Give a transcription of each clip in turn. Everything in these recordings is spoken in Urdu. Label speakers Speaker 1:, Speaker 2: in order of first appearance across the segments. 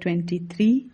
Speaker 1: 23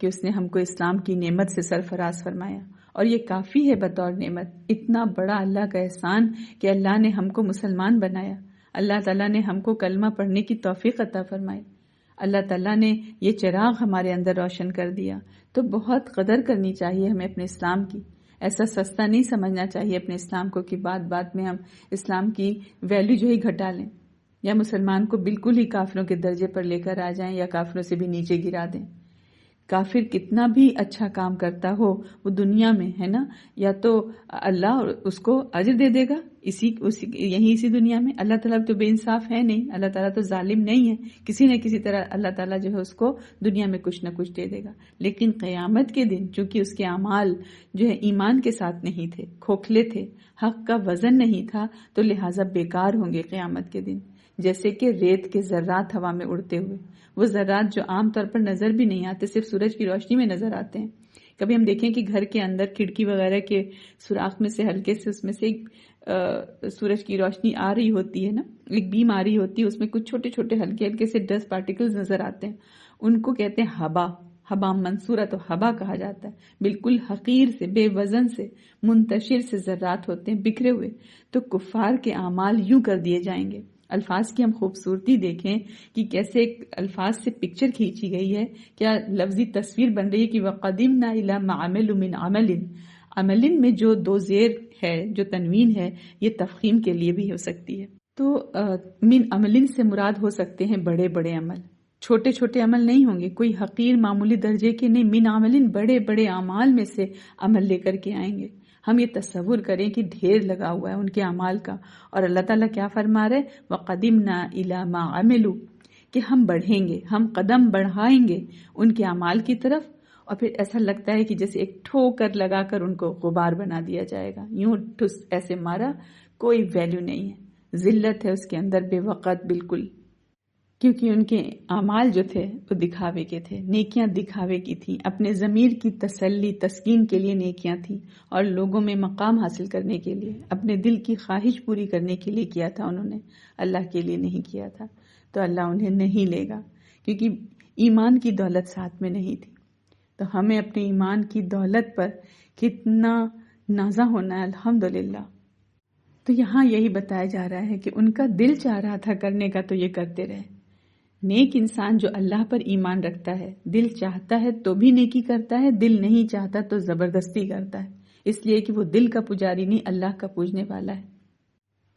Speaker 1: کہ اس نے ہم کو اسلام کی نعمت سے سرفراز فرمایا، اور یہ کافی ہے بطور نعمت۔ اتنا بڑا اللہ کا احسان کہ اللہ نے ہم کو مسلمان بنایا، اللہ تعالیٰ نے ہم کو کلمہ پڑھنے کی توفیق عطا فرمائی، اللہ تعالیٰ نے یہ چراغ ہمارے اندر روشن کر دیا۔ تو بہت قدر کرنی چاہیے ہمیں اپنے اسلام کی، ایسا سستا نہیں سمجھنا چاہیے اپنے اسلام کو کہ بات بات میں ہم اسلام کی ویلیو جو ہی گھٹا لیں، یا مسلمان کو بالکل ہی کافروں کے درجے پر لے کر آ جائیں، یا کافروں سے بھی نیچے گرا دیں۔ کافر کتنا بھی اچھا کام کرتا ہو وہ دنیا میں ہے نا، یا تو اللہ اس کو اجر دے دے گا اسی دنیا میں۔ اللہ تعالیٰ تو بے انصاف ہے نہیں، اللہ تعالیٰ تو ظالم نہیں ہے، کسی نہ کسی طرح اللہ تعالیٰ جو ہے اس کو دنیا میں کچھ نہ کچھ دے دے گا۔ لیکن قیامت کے دن چونکہ اس کے اعمال جو ہے ایمان کے ساتھ نہیں تھے، کھوکھلے تھے، حق کا وزن نہیں تھا، تو لہٰذا بیکار ہوں گے قیامت کے دن، جیسے کہ ریت کے ذرات ہوا میں اڑتے ہوئے۔ وہ ذرات جو عام طور پر نظر بھی نہیں آتے، صرف سورج کی روشنی میں نظر آتے ہیں۔ کبھی ہم دیکھیں کہ گھر کے اندر کھڑکی وغیرہ کے سوراخ میں سے ہلکے سے اس میں سے سورج کی روشنی آ رہی ہوتی ہے نا، ایک بیم آ رہی ہوتی ہے، اس میں کچھ چھوٹے چھوٹے ہلکے ہلکے سے ڈسٹ پارٹیکلز نظر آتے ہیں، ان کو کہتے ہیں ہبا منصورہ، تو ہبا کہا جاتا ہے۔ بالکل حقیر سے، بے وزن سے، منتشر سے ذرات ہوتے ہیں، بکھرے ہوئے۔ تو کفار کے اعمال یوں کر دیے جائیں گے۔ الفاظ کی ہم خوبصورتی دیکھیں کہ کیسے الفاظ سے پکچر کھینچی گئی ہے، کیا لفظی تصویر بن رہی ہے کہ وَقَدِمْنَا إِلَى مَا عَمِلُوا مِنْ عَمَلٍ۔ عملن میں جو دو زیر ہے، جو تنوین ہے، یہ تفخیم کے لیے بھی ہو سکتی ہے۔ تو من عملن سے مراد ہو سکتے ہیں بڑے بڑے عمل، چھوٹے چھوٹے عمل نہیں ہوں گے، کوئی حقیر معمولی درجے کے نہیں، من عملن بڑے بڑے اعمال میں سے عمل لے کر کے آئیں گے۔ ہم یہ تصور کریں کہ ڈھیر لگا ہوا ہے ان کے اعمال کا، اور اللہ تعالیٰ کیا فرما رہے؟ وَقَدِمْنَا إِلَى مَا عَمِلُوا، کہ ہم بڑھیں گے، ہم قدم بڑھائیں گے ان کے اعمال کی طرف، اور پھر ایسا لگتا ہے کہ جیسے ایک ٹھوکر لگا کر ان کو غبار بنا دیا جائے گا، یوں ٹھس ایسے مارا، کوئی ویلیو نہیں ہے، ذلت ہے اس کے اندر بے وقت بالکل، کیونکہ ان کے اعمال جو تھے وہ دکھاوے کے تھے، نیکیاں دکھاوے کی تھیں، اپنے ضمیر کی تسلی تسکین کے لیے نیکیاں تھیں، اور لوگوں میں مقام حاصل کرنے کے لیے، اپنے دل کی خواہش پوری کرنے کے لیے کیا تھا انہوں نے، اللہ کے لیے نہیں کیا تھا۔ تو اللہ انہیں نہیں لے گا، کیونکہ ایمان کی دولت ساتھ میں نہیں تھی۔ تو ہمیں اپنے ایمان کی دولت پر کتنا نازا ہونا ہے، الحمدللہ۔ تو یہاں یہی بتایا جا رہا ہے کہ ان کا دل چاہ رہا تھا کرنے کا، تو یہ کرتے رہے۔ نیک انسان جو اللہ پر ایمان رکھتا ہے، دل چاہتا ہے تو بھی نیکی کرتا ہے، دل نہیں چاہتا تو زبردستی کرتا ہے، اس لیے کہ وہ دل کا پجاری نہیں، اللہ کا پوجنے والا ہے۔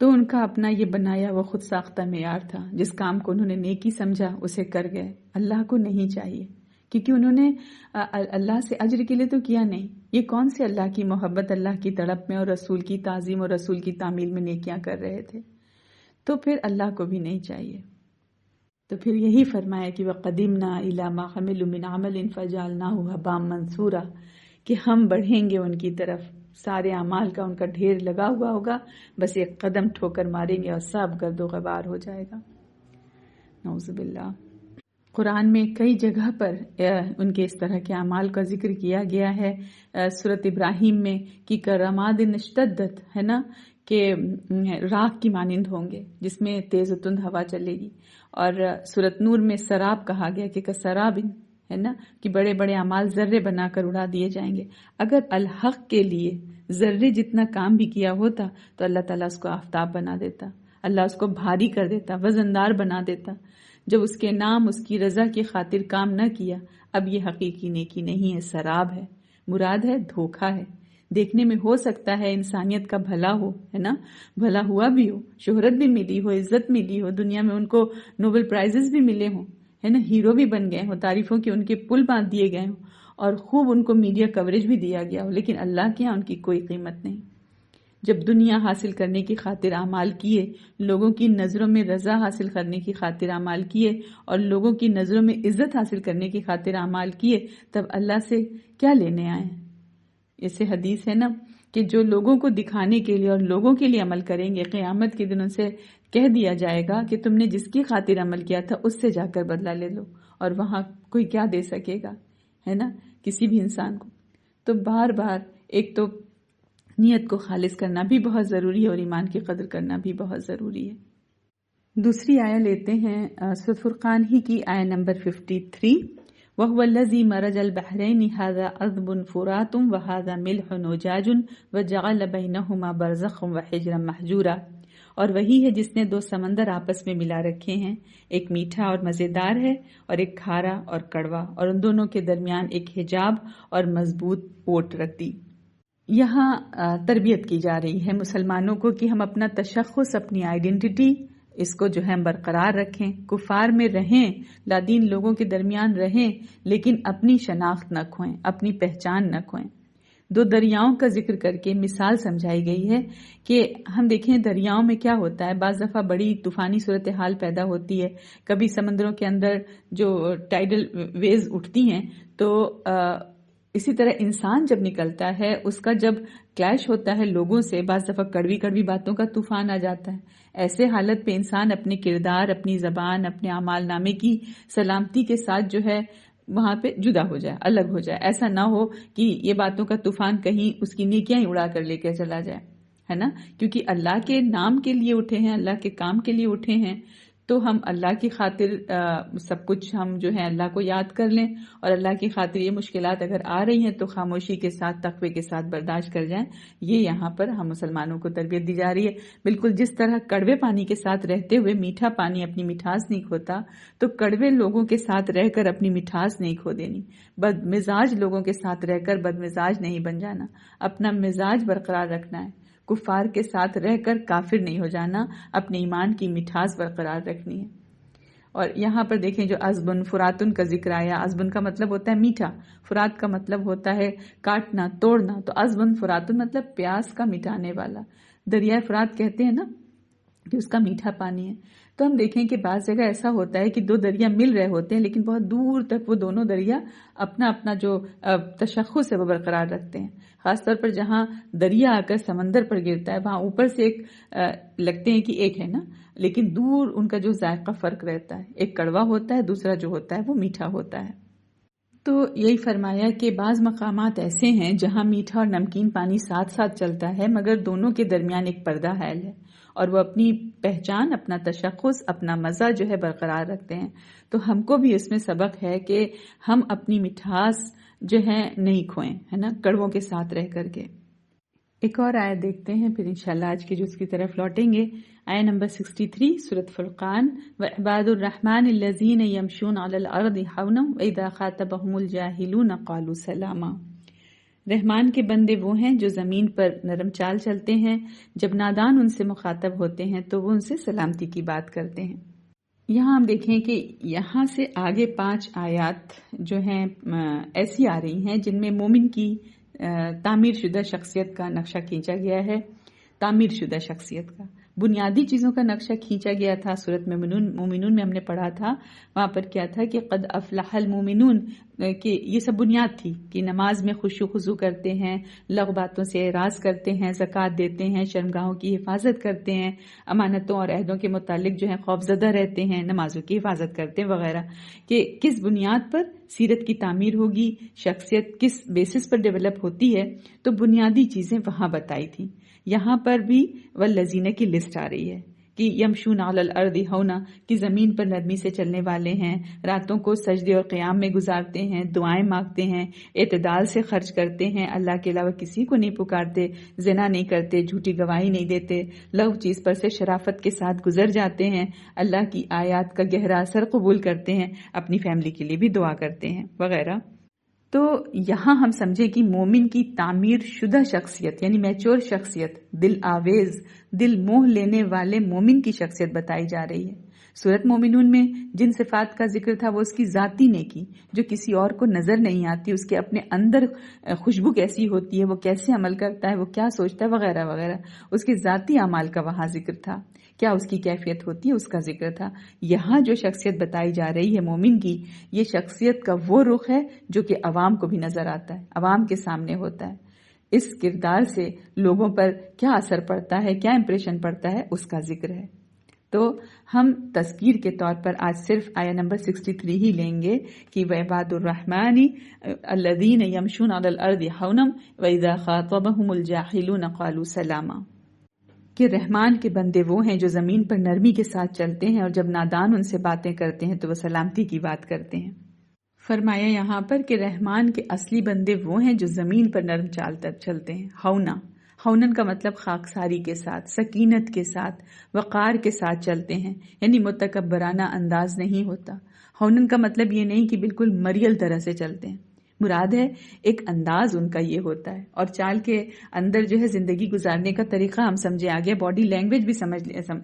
Speaker 1: تو ان کا اپنا یہ بنایا وہ خود ساختہ معیار تھا، جس کام کو انہوں نے نیکی سمجھا اسے کر گئے، اللہ کو نہیں چاہیے، کیونکہ انہوں نے اللہ سے اجر کے لیے تو کیا نہیں۔ یہ کون سے اللہ کی محبت، اللہ کی تڑپ میں اور رسول کی تعظیم اور رسول کی تعمیل میں نیکیاں کر رہے تھے، تو پھر اللہ کو بھی نہیں چاہیے۔ تو پھر یہی فرمایا کہ وَقَدِمْنَا إِلَى مَا عَمِلُوا مِنْ عَمَلٍ فَجَعَلْنَاهُ هَبَاءً مَنْثُورًا، کہ ہم بڑھیں گے ان کی طرف، سارے اعمال کا ان کا ڈھیر لگا ہوا ہوگا، بس ایک قدم ٹھوکر ماریں گے اور سب گرد و غبار ہو جائے گا۔ نعوذ باللہ۔ قرآن میں کئی جگہ پر ان کے اس طرح کے اعمال کا ذکر کیا گیا ہے۔ سورۃ ابراہیم میں کہ کراماد اشتدت، ہے نا، کہ راکھ کی مانند ہوں گے جس میں تیز و تند ہوا چلے گی، اور سورۃ نور میں سراب کہا گیا کہ کسراب، ہے نا، کہ بڑے بڑے اعمال ذرے بنا کر اڑا دیے جائیں گے۔ اگر الحق کے لیے ذرے جتنا کام بھی کیا ہوتا تو اللہ تعالیٰ اس کو آفتاب بنا دیتا، اللہ اس کو بھاری کر دیتا، وزندار بنا دیتا۔ جب اس کے نام، اس کی رضا کی خاطر کام نہ کیا، اب یہ حقیقی نیکی نہیں ہے، سراب ہے، مراد ہے دھوکہ ہے۔ دیکھنے میں ہو سکتا ہے انسانیت کا بھلا ہو، ہے نا، بھلا ہوا بھی ہو، شہرت بھی ملی ہو، عزت ملی ہو، دنیا میں ان کو نوبل پرائزز بھی ملے ہوں، ہے نا، ہیرو بھی بن گئے ہوں، تعریفوں کے ان کے پل باندھ دیے گئے ہوں، اور خوب ان کو میڈیا کوریج بھی دیا گیا ہو، لیکن اللہ کے یہاں ان کی کوئی قیمت نہیں۔ جب دنیا حاصل کرنے کی خاطر اعمال کیے، لوگوں کی نظروں میں رضا حاصل کرنے کی خاطر اعمال کیے، اور لوگوں کی نظروں میں عزت حاصل کرنے کی خاطر اعمال کیے، تب اللہ سے کیا لینے آئے ہیں؟ اسے حدیث ہے نا کہ جو لوگوں کو دکھانے کے لیے اور لوگوں کے لیے عمل کریں گے، قیامت کے دن ان سے کہہ دیا جائے گا کہ تم نے جس کی خاطر عمل کیا تھا اس سے جا کر بدلہ لے لو، اور وہاں کوئی کیا دے سکے گا، ہے نا، کسی بھی انسان کو۔ تو بار بار ایک تو نیت کو خالص کرنا بھی بہت ضروری ہے، اور ایمان کی قدر کرنا بھی بہت ضروری ہے۔ دوسری آیا لیتے ہیں سورۃ فرقان ہی کی آیا نمبر 53. وَهُوَ الَّذِي مَرَجَ الْبَحْرَيْنِ هَذَا عَذْبٌ فُرَاتٌ وَهَذَا مِلْحٌ أُجَاجٌ وَجَعَلَ بَيْنَهُمَا بَرْزَخًا وَحِجْرًا مَحْجُورًا. اور وہی ہے جس نے دو سمندر آپس میں ملا رکھے ہیں، ایک میٹھا اور مزیدار ہے اور ایک کھارا اور کڑوا، اور ان دونوں کے درمیان ایک حجاب اور مضبوط اوٹ رکھ دی. یہاں تربیت کی جا رہی ہے مسلمانوں کو کہ ہم اپنا تشخص، اپنی آئیڈینٹی، اس کو جو ہے ہم برقرار رکھیں، کفار میں رہیں، لادین لوگوں کے درمیان رہیں، لیکن اپنی شناخت نہ کھوئیں، اپنی پہچان نہ کھوئیں. دو دریاؤں کا ذکر کر کے مثال سمجھائی گئی ہے کہ ہم دیکھیں دریاؤں میں کیا ہوتا ہے، بعض دفعہ بڑی طوفانی صورتحال پیدا ہوتی ہے، کبھی سمندروں کے اندر جو ٹائیڈل ویز اٹھتی ہیں، تو اسی طرح انسان جب نکلتا ہے، اس کا جب کلیش ہوتا ہے لوگوں سے، بعض دفعہ کڑوی کڑوی باتوں کا طوفان آ جاتا ہے. ایسے حالت پہ انسان اپنے کردار، اپنی زبان، اپنے اعمال نامے کی سلامتی کے ساتھ جو ہے وہاں پہ جدا ہو جائے، الگ ہو جائے. ایسا نہ ہو کہ یہ باتوں کا طوفان کہیں اس کی نیکیاں ہی اڑا کر لے کے چلا جائے، ہے نا. کیونکہ اللہ کے نام کے لیے اٹھے ہیں، اللہ کے کام کے لیے اٹھے ہیں، تو ہم اللہ کی خاطر سب کچھ ہم جو ہے اللہ کو یاد کر لیں، اور اللہ کی خاطر یہ مشکلات اگر آ رہی ہیں تو خاموشی کے ساتھ، تقوی کے ساتھ برداشت کر جائیں. یہ یہاں پر ہم مسلمانوں کو تربیت دی جا رہی ہے. بالکل جس طرح کڑوے پانی کے ساتھ رہتے ہوئے میٹھا پانی اپنی مٹھاس نہیں کھوتا، تو کڑوے لوگوں کے ساتھ رہ کر اپنی مٹھاس نہیں کھو دینی. بد مزاج لوگوں کے ساتھ رہ کر بد مزاج نہیں بن جانا، اپنا مزاج برقرار رکھنا ہے. کفار کے ساتھ رہ کر کافر نہیں ہو جانا، اپنے ایمان کی مٹھاس برقرار رکھنی ہے. اور یہاں پر دیکھیں جو عذبن فراتن کا ذکر آیا، عذبن کا مطلب ہوتا ہے میٹھا، فرات کا مطلب ہوتا ہے کاٹنا، توڑنا. تو عذبن فراتن مطلب پیاس کا مٹانے والا. دریائے فرات کہتے ہیں نا کہ اس کا میٹھا پانی ہے. تو ہم دیکھیں کہ بعض جگہ ایسا ہوتا ہے کہ دو دریا مل رہے ہوتے ہیں، لیکن بہت دور تک وہ دونوں دریا اپنا اپنا جو تشخص ہے وہ برقرار رکھتے ہیں. خاص طور پر جہاں دریا آ کر سمندر پر گرتا ہے، وہاں اوپر سے ایک لگتے ہیں کہ ایک ہے نا، لیکن دور ان کا جو ذائقہ فرق رہتا ہے. ایک کڑوا ہوتا ہے، دوسرا جو ہوتا ہے وہ میٹھا ہوتا ہے. تو یہی فرمایا کہ بعض مقامات ایسے ہیں جہاں میٹھا اور نمکین پانی ساتھ ساتھ چلتا ہے، مگر دونوں کے درمیان ایک پردہ حائل ہے، اور وہ اپنی پہچان، اپنا تشخص، اپنا مزہ جو ہے برقرار رکھتے ہیں. تو ہم کو بھی اس میں سبق ہے کہ ہم اپنی مٹھاس جو ہے نہیں کھوئیں، ہے نا، کڑووں کے ساتھ رہ کر کے. ایک اور آیت دیکھتے ہیں، پھر انشاءاللہ آج کے جز کی طرف لوٹیں گے. آیت نمبر 63 سورۃ فرقان. وعباد الرحمن الذین یمشون علی الارض حونا واذا خاطبهم الجاہلون قالوا سلاما. رحمان کے بندے وہ ہیں جو زمین پر نرم چال چلتے ہیں، جب نادان ان سے مخاطب ہوتے ہیں تو وہ ان سے سلامتی کی بات کرتے ہیں. یہاں ہم دیکھیں کہ یہاں سے آگے 5 آیات جو ہیں ایسی آ رہی ہیں جن میں مومن کی تعمیر شدہ شخصیت کا نقشہ کھینچا گیا ہے. تعمیر شدہ شخصیت کا بنیادی چیزوں کا نقشہ کھینچا گیا تھا. سورۃ مومنون میں ہم نے پڑھا تھا، وہاں پر کیا تھا کہ قد افلح المومنون، کہ یہ سب بنیاد تھی کہ نماز میں خشوع خضوع کرتے ہیں، لغو باتوں سے اعراض کرتے ہیں، زکوٰۃ دیتے ہیں، شرمگاہوں کی حفاظت کرتے ہیں، امانتوں اور عہدوں کے متعلق جو ہے خوف زدہ رہتے ہیں، نمازوں کی حفاظت کرتے ہیں وغیرہ. کہ کس بنیاد پر سیرت کی تعمیر ہوگی، شخصیت کس بیسس پر ڈیولپ ہوتی ہے، تو بنیادی چیزیں وہاں بتائی تھیں. یہاں پر بھی والذین کی لسٹ آ رہی ہے کہ یمشون علی الارض ہونا، کہ زمین پر نرمی سے چلنے والے ہیں، راتوں کو سجدے اور قیام میں گزارتے ہیں، دعائیں مانگتے ہیں، اعتدال سے خرچ کرتے ہیں، اللہ کے علاوہ کسی کو نہیں پکارتے، زنا نہیں کرتے، جھوٹی گواہی نہیں دیتے، لغو چیز پر سے شرافت کے ساتھ گزر جاتے ہیں، اللہ کی آیات کا گہرا اثر قبول کرتے ہیں، اپنی فیملی کے لیے بھی دعا کرتے ہیں وغیرہ. تو یہاں ہم سمجھے کہ مومن کی تعمیر شدہ شخصیت یعنی میچور شخصیت، دل آویز، دل موہ لینے والے مومن کی شخصیت بتائی جا رہی ہے. سورۃ مومنون میں جن صفات کا ذکر تھا وہ اس کی ذاتی نیکی جو کسی اور کو نظر نہیں آتی، اس کے اپنے اندر خوشبو کیسی ہوتی ہے، وہ کیسے عمل کرتا ہے، وہ کیا سوچتا ہے وغیرہ وغیرہ، اس کے ذاتی اعمال کا وہاں ذکر تھا، کیا اس کی کیفیت ہوتی ہے اس کا ذکر تھا. یہاں جو شخصیت بتائی جا رہی ہے مومن کی، یہ شخصیت کا وہ رخ ہے جو کہ عوام کو بھی نظر آتا ہے، عوام کے سامنے ہوتا ہے. اس کردار سے لوگوں پر کیا اثر پڑتا ہے، کیا امپریشن پڑتا ہے، اس کا ذکر ہے. تو ہم تذکیر کے طور پر آج صرف آیا نمبر 63 ہی لیں گے کہ وعباد الرحمن الذین یمشون علی الارض حونا واذا خاطبهم الجاہلون قالوا سلاما. کہ رحمان کے بندے وہ ہیں جو زمین پر نرمی کے ساتھ چلتے ہیں اور جب نادان ان سے باتیں کرتے ہیں تو وہ سلامتی کی بات کرتے ہیں۔ فرمایا یہاں پر کہ رحمان کے اصلی بندے وہ ہیں جو زمین پر نرم چال تک چلتے ہیں۔ ہونن کا مطلب خاکساری کے ساتھ، سکینت کے ساتھ، وقار کے ساتھ چلتے ہیں، یعنی متکبرانہ انداز نہیں ہوتا۔ ہونن کا مطلب یہ نہیں کہ بالکل مریل طرح سے چلتے ہیں، مراد ہے ایک انداز ان کا یہ ہوتا ہے، اور چال کے اندر جو ہے زندگی گزارنے کا طریقہ ہم سمجھے آگے، باڈی لینگویج بھی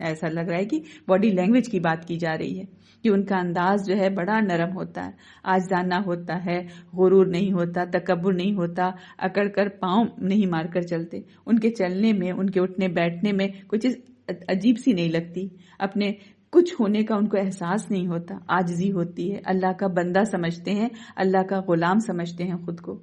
Speaker 1: ایسا لگ رہا ہے کہ باڈی لینگویج کی بات کی جا رہی ہے کہ ان کا انداز جو ہے بڑا نرم ہوتا ہے، عاجزانہ ہوتا ہے، غرور نہیں ہوتا، تکبر نہیں ہوتا، اکڑ کر پاؤں نہیں مار کر چلتے، ان کے چلنے میں، ان کے اٹھنے بیٹھنے میں کوئی چیز عجیب سی نہیں لگتی، اپنے کچھ ہونے کا ان کو احساس نہیں ہوتا، عاجزی ہوتی ہے، اللہ کا بندہ سمجھتے ہیں، اللہ کا غلام سمجھتے ہیں خود کو۔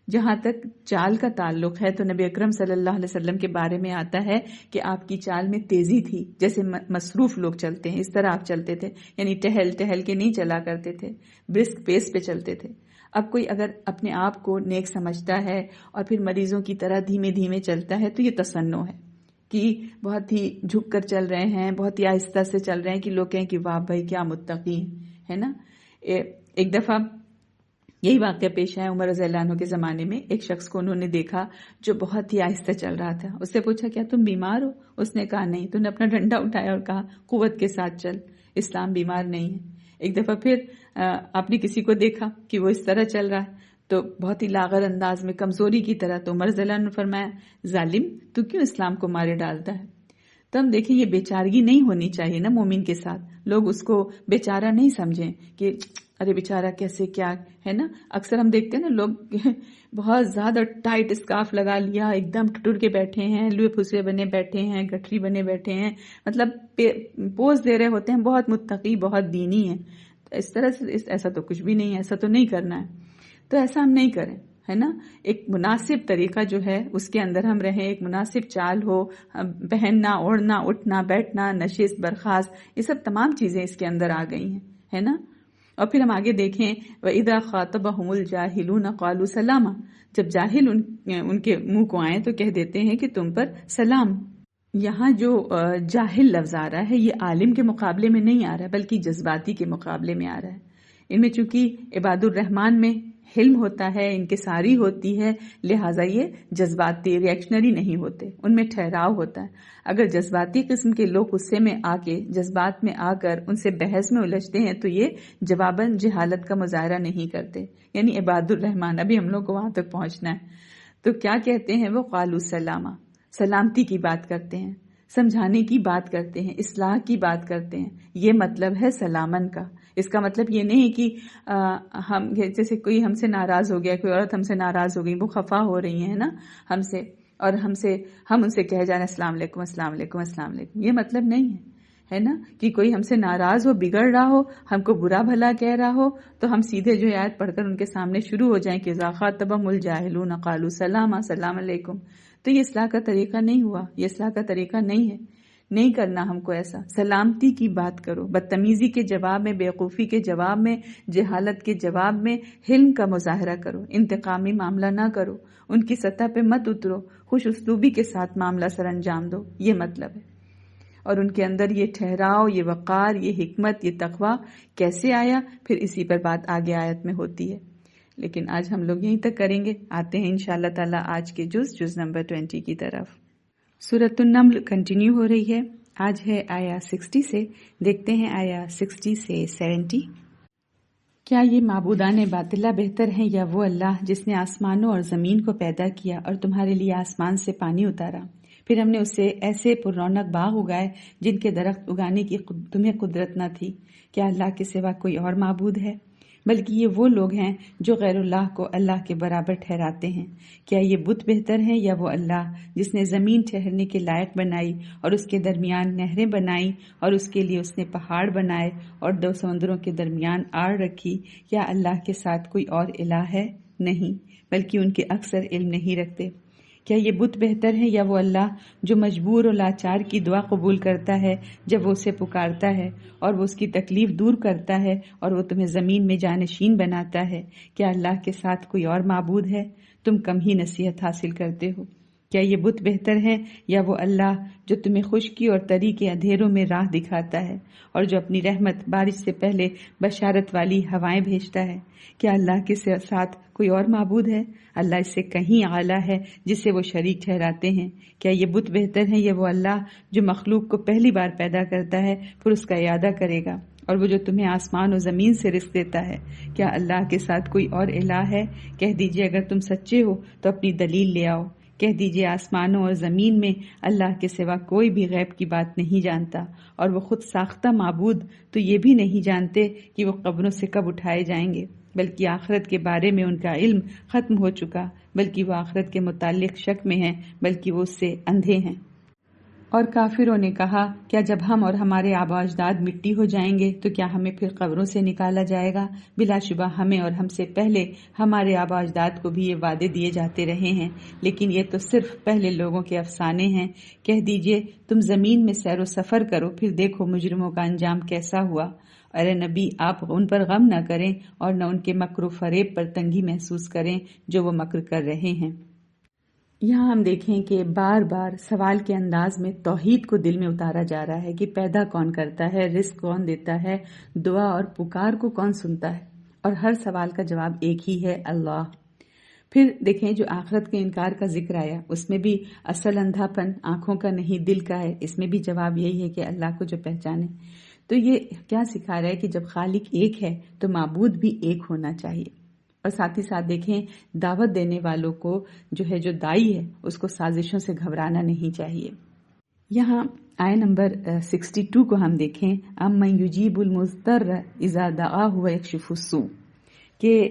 Speaker 1: جہاں تک چال کا تعلق ہے تو نبی اکرم صلی اللہ علیہ وسلم کے بارے میں آتا ہے کہ آپ کی چال میں تیزی تھی، جیسے مصروف لوگ چلتے ہیں اس طرح آپ چلتے تھے، یعنی ٹہل ٹہل کے نہیں چلا کرتے تھے، برسک پیس پہ چلتے تھے۔ اب کوئی اگر اپنے آپ کو نیک سمجھتا ہے اور پھر مریضوں کی طرح دھیمے دھیمے چلتا ہے تو یہ تصنع ہے کہ بہت ہی جھک کر چل رہے ہیں، بہت ہی آہستہ سے چل رہے ہیں کہ لوگ کہیں کہ واہ بھائی کیا متقی ہے نا۔ ایک دفعہ یہی واقعہ پیش آیا عمر رضی اللہ عنہ کے زمانے میں، ایک شخص کو انہوں نے دیکھا جو بہت ہی آہستہ چل رہا تھا، اس سے پوچھا کیا تم بیمار ہو؟ اس نے کہا نہیں، تو نے اپنا ڈنڈا اٹھایا اور کہا قوت کے ساتھ چل، اسلام بیمار نہیں ہے۔ ایک دفعہ پھر آپ نے کسی کو دیکھا کہ وہ اس طرح چل رہا ہے تو بہت ہی لاغر انداز میں، کمزوری کی طرح، تو عمر رضی اللہ عنہ نے فرمایا ظالم تو کیوں اسلام کو مارے ڈالتا ہے؟ تو ہم دیکھیں یہ بیچارگی نہیں ہونی چاہیے نا مومن کے ساتھ، لوگ اس کو بیچارہ نہیں سمجھیں کہ ارے بیچارہ کیسے کیا ہے نا۔ اکثر ہم دیکھتے ہیں نا لوگ بہت زیادہ ٹائٹ اسکارف لگا لیا، ایک دم ٹٹر کے بیٹھے ہیں، لوہے پھسے بنے بیٹھے ہیں، گٹھری بنے بیٹھے ہیں، مطلب پوز دے رہے ہوتے ہیں، بہت متقی، بہت دینی ہے۔ اس طرح سے ایسا تو کچھ بھی نہیں ہے، ایسا تو نہیں کرنا ہے، تو ایسا ہم نہیں کریں، ہے نا۔ ایک مناسب طریقہ جو ہے اس کے اندر ہم رہیں، ایک مناسب چال ہو، پہننا، اوڑھنا، اٹھنا بیٹھنا، نشست برخاست، یہ سب تمام چیزیں اس کے اندر آ گئی ہیں، ہے نا۔ اور پھر ہم آگے دیکھیں وَإِذَا خَاطَبَهُمُ الْجَاهِلُونَ قَالُوا سَلَامًا، جب جاہل ان کے منہ کو آئیں تو کہہ دیتے ہیں کہ تم پر سلام۔ یہاں جو جاہل لفظ آ رہا ہے یہ عالم کے مقابلے میں نہیں آ رہا ہے بلکہ جذباتی کے مقابلے میں آ رہا ہے۔ ان میں چونکہ عباد الرحمان میں حلم ہوتا ہے، انکساری ہوتی ہے، لہٰذا یہ جذباتی ریئیکشنری نہیں ہوتے، ان میں ٹھہراؤ ہوتا ہے۔ اگر جذباتی قسم کے لوگ غصے میں آ کے، جذبات میں آ کر ان سے بحث میں الجھتے ہیں تو یہ جواباً جہالت کا مظاہرہ نہیں کرتے، یعنی عباد الرحمان۔ ابھی ہم لوگ کو وہاں تک پہنچنا ہے، تو کیا کہتے ہیں وہ؟ قالوا سلاما، سلامتی کی بات کرتے ہیں، سمجھانے کی بات کرتے ہیں، اصلاح کی بات کرتے ہیں، یہ مطلب ہے سلامن کا۔ اس کا مطلب یہ نہیں کہ ہم جیسے کوئی ہم سے ناراض ہو گیا، کوئی عورت ہم سے ناراض ہو گئی، وہ خفا ہو رہی ہیں نا ہم سے، اور ہم ان سے کہہ جا رہے ہیں السلام علیکم السلام علیکم السلام علیکم، یہ مطلب نہیں ہے نا۔ کہ کوئی ہم سے ناراض ہو، بگڑ رہا ہو، ہم کو برا بھلا کہہ رہا ہو تو ہم سیدھے جو آیت پڑھ کر ان کے سامنے شروع ہو جائیں کہ اذا خاطبهم الجاہلون قالوا سلاما، سلام علیکم، تو یہ اصلاح کا طریقہ نہیں ہوا، یہ اصلاح کا طریقہ نہیں ہے، نہیں کرنا ہم کو ایسا۔ سلامتی کی بات کرو، بدتمیزی کے جواب میں، بیوقوفی کے جواب میں، جہالت کے جواب میں حلم کا مظاہرہ کرو، انتقامی معاملہ نہ کرو، ان کی سطح پہ مت اترو، خوش اسلوبی کے ساتھ معاملہ سر انجام دو، یہ مطلب ہے۔ اور ان کے اندر یہ ٹھہراؤ، یہ وقار، یہ حکمت، یہ تقویٰ کیسے آیا، پھر اسی پر بات آگے آیت میں ہوتی ہے۔ لیکن آج ہم لوگ یہیں تک کریں گے، آتے ہیں انشاءاللہ تعالیٰ آج کے جز نمبر 20 کی طرف۔ سورۃ النمل کنٹینیو ہو رہی ہے، آج ہے آیا 60 سے، دیکھتے ہیں آیا 60 سے 70۔ کیا یہ معبودان باطلہ بہتر ہیں یا وہ اللہ جس نے آسمانوں اور زمین کو پیدا کیا اور تمہارے لیے آسمان سے پانی اتارا، پھر ہم نے اس سے ایسے پر رونق باغ اگائے جن کے درخت اگانے کی تمہیں قدرت نہ تھی؟ کیا اللہ کے سوا کوئی اور معبود ہے؟ بلکہ یہ وہ لوگ ہیں جو غیر اللہ کو اللہ کے برابر ٹھہراتے ہیں۔ کیا یہ بت بہتر ہیں یا وہ اللہ جس نے زمین ٹھہرنے کے لائق بنائی اور اس کے درمیان نہریں بنائیں اور اس کے لیے اس نے پہاڑ بنائے اور 2 سمندروں کے درمیان آڑ رکھی؟ کیا اللہ کے ساتھ کوئی اور الہ ہے؟ نہیں، بلکہ ان کے اکثر علم نہیں رکھتے۔ کیا یہ بت بہتر ہے یا وہ اللہ جو مجبور و لاچار کی دعا قبول کرتا ہے جب وہ اسے پکارتا ہے اور وہ اس کی تکلیف دور کرتا ہے اور وہ تمہیں زمین میں جانشین بناتا ہے؟ کیا اللہ کے ساتھ کوئی اور معبود ہے؟ تم کم ہی نصیحت حاصل کرتے ہو۔ کیا یہ بت بہتر ہے یا وہ اللہ جو تمہیں خشکی اور تری کے اندھیروں میں راہ دکھاتا ہے اور جو اپنی رحمت بارش سے پہلے بشارت والی ہوائیں بھیجتا ہے؟ کیا اللہ کے ساتھ کوئی اور معبود ہے؟ اللہ اس سے کہیں اعلیٰ ہے جسے وہ شریک ٹھہراتے ہیں۔ کیا یہ بت بہتر ہے یا وہ اللہ جو مخلوق کو پہلی بار پیدا کرتا ہے پھر اس کا اعادہ کرے گا، اور وہ جو تمہیں آسمان و زمین سے رزق دیتا ہے؟ کیا اللہ کے ساتھ کوئی اور الہ ہے؟ کہہ دیجئے اگر تم سچے ہو تو اپنی دلیل لے آؤ۔ کہہ دیجئے آسمانوں اور زمین میں اللہ کے سوا کوئی بھی غیب کی بات نہیں جانتا، اور وہ خود ساختہ معبود تو یہ بھی نہیں جانتے کہ وہ قبروں سے کب اٹھائے جائیں گے، بلکہ آخرت کے بارے میں ان کا علم ختم ہو چکا، بلکہ وہ آخرت کے متعلق شک میں ہیں، بلکہ وہ اس سے اندھے ہیں۔ اور کافروں نے کہا، کیا جب ہم اور ہمارے آبا اجداد مٹی ہو جائیں گے تو کیا ہمیں پھر قبروں سے نکالا جائے گا؟ بلا شبہ ہمیں اور ہم سے پہلے ہمارے آبا اجداد کو بھی یہ وعدے دیے جاتے رہے ہیں، لیکن یہ تو صرف پہلے لوگوں کے افسانے ہیں۔ کہہ دیجئے تم زمین میں سیر و سفر کرو، پھر دیکھو مجرموں کا انجام کیسا ہوا۔ ارے نبی، آپ ان پر غم نہ کریں اور نہ ان کے مکر و فریب پر تنگی محسوس کریں جو وہ مکر کر رہے ہیں۔ یہاں ہم دیکھیں کہ بار بار سوال کے انداز میں توحید کو دل میں اتارا جا رہا ہے کہ پیدا کون کرتا ہے، رزق کون دیتا ہے، دعا اور پکار کو کون سنتا ہے، اور ہر سوال کا جواب ایک ہی ہے، اللہ۔ پھر دیکھیں جو آخرت کے انکار کا ذکر آیا، اس میں بھی اصل اندھا پن آنکھوں کا نہیں دل کا ہے، اس میں بھی جواب یہی ہے کہ اللہ کو جو پہچانے۔ تو یہ کیا سکھا رہا ہے کہ جب خالق ایک ہے تو معبود بھی ایک ہونا چاہیے، اور ساتھ ہی ساتھ دیکھیں دعوت دینے والوں کو جو دائی ہے اس کو سازشوں سے گھبرانا نہیں چاہیے۔ یہاں آیہ نمبر 62 کو ہم دیکھیں، امن یجیب المضطر اذا دعاہ ویکشف السوء، کہ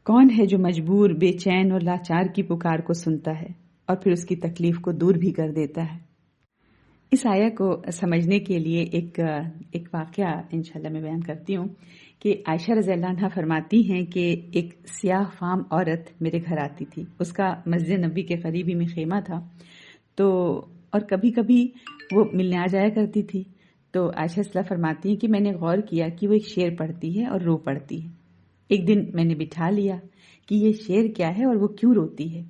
Speaker 1: کون ہے جو مجبور، بے چین اور لاچار کی پکار کو سنتا ہے اور پھر اس کی تکلیف کو دور بھی کر دیتا ہے۔ اس آیہ کو سمجھنے کے لیے ایک واقعہ انشاءاللہ میں بیان کرتی ہوں کہ عائشہ رضی اللہ عنہا فرماتی ہیں کہ ایک سیاہ فام عورت میرے گھر آتی تھی، اس کا مسجد نبی کے قریب ہی میں خیمہ تھا، تو اور کبھی کبھی وہ ملنے آ جایا کرتی تھی۔ تو عائشہ رضی اللہ فرماتی ہیں کہ میں نے غور کیا کہ وہ ایک شعر پڑھتی ہے اور رو پڑتی ہے۔ ایک دن میں نے بٹھا لیا کہ یہ شعر کیا ہے اور وہ کیوں روتی ہے۔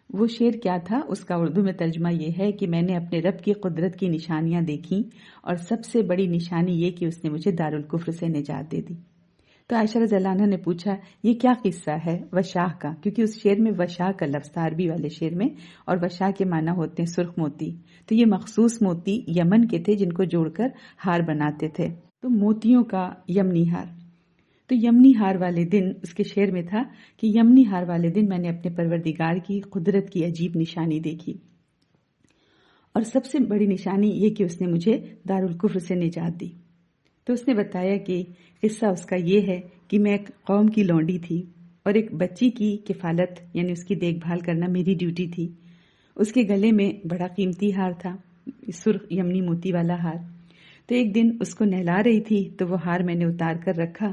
Speaker 1: وہ شعر کیا تھا، اس کا اردو میں ترجمہ یہ ہے کہ میں نے اپنے رب کی قدرت کی نشانیاں دیکھیں اور سب سے بڑی نشانی یہ کہ اس نے مجھے دارالکفر سے نجات دے دی۔ تو عائشہ رضی اللہ عنہا نے پوچھا یہ کیا قصہ ہے وشاہ کا، کیونکہ اس شعر میں وشاہ کا لفظ تھا عربی والے شعر میں، اور وشاہ کے معنی ہوتے ہیں سرخ موتی، تو یہ مخصوص موتی یمن کے تھے جن کو جوڑ کر ہار بناتے تھے، تو موتیوں کا یمنی ہار۔ تو یمنی ہار والے دن، اس کے شعر میں تھا کہ یمنی ہار والے دن میں نے اپنے پروردگار کی قدرت کی عجیب نشانی دیکھی، اور سب سے بڑی نشانی یہ کہ اس نے مجھے دارالکفر سے نجات دی۔ تو اس نے بتایا کہ قصہ اس کا یہ ہے کہ میں ایک قوم کی لونڈی تھی اور ایک بچی کی کفالت یعنی اس کی دیکھ بھال کرنا میری ڈیوٹی تھی۔ اس کے گلے میں بڑا قیمتی ہار تھا، سرخ یمنی موتی والا ہار۔ تو ایک دن اس کو نہلا رہی تھی تو وہ ہار میں نے اتار کر رکھا،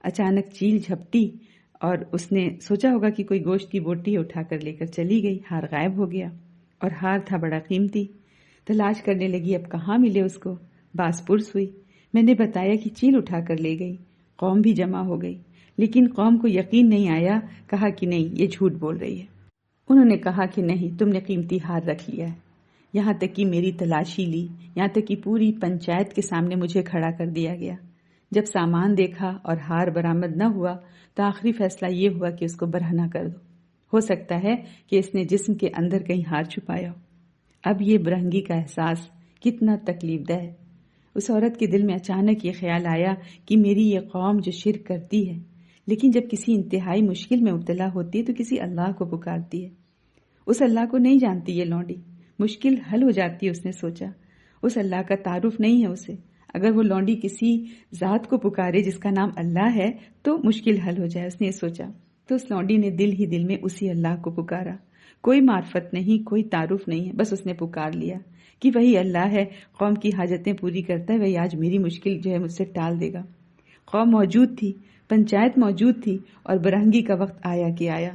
Speaker 1: اچانک چیل جھپٹی اور اس نے سوچا ہوگا کہ کوئی گوشت کی بوٹی اٹھا کر لے کر چلی گئی، ہار غائب ہو گیا، اور ہار تھا بڑا قیمتی۔ تلاش کرنے لگی اب کہاں ملے اس کو، باس پرس ہوئی، میں نے بتایا کہ چیل اٹھا کر لے گئی، قوم بھی جمع ہو گئی، لیکن قوم کو یقین نہیں آیا، کہا کہ نہیں یہ جھوٹ بول رہی ہے۔ انہوں نے کہا کہ نہیں تم نے قیمتی ہار رکھ لیا ہے، یہاں تک کہ میری تلاشی لی، یہاں تک کہ پوری پنچایت کے سامنے مجھے کھڑا کر دیا گیا۔ جب سامان دیکھا اور ہار برآمد نہ ہوا تو آخری فیصلہ یہ ہوا کہ اس کو برہنہ کر دو، ہو سکتا ہے کہ اس نے جسم کے اندر کہیں ہار چھپایا ہو۔ اب یہ برہنگی کا احساس کتنا تکلیف دہ ہے۔ اس عورت کے دل میں اچانک یہ خیال آیا کہ میری یہ قوم جو شرک کرتی ہے لیکن جب کسی انتہائی مشکل میں مبتلا ہوتی ہے تو کسی اللہ کو پکارتی ہے، اس اللہ کو نہیں جانتی یہ لونڈی، مشکل حل ہو جاتی ہے۔ اس نے سوچا اس اللہ کا تعارف نہیں ہے اسے، اگر وہ لونڈی کسی ذات کو پکارے جس کا نام اللہ ہے تو مشکل حل ہو جائے، اس نے یہ سوچا۔ تو اس لونڈی نے دل ہی دل میں اسی اللہ کو پکارا، کوئی معرفت نہیں، کوئی تعارف نہیں ہے، بس اس نے پکار لیا کہ وہی اللہ ہے، قوم کی حاجتیں پوری کرتا ہے، وہی آج میری مشکل جو ہے مجھ سے ٹال دے گا۔ قوم موجود تھی، پنچایت موجود تھی، اور برہنگی کا وقت آیا کہ آیا۔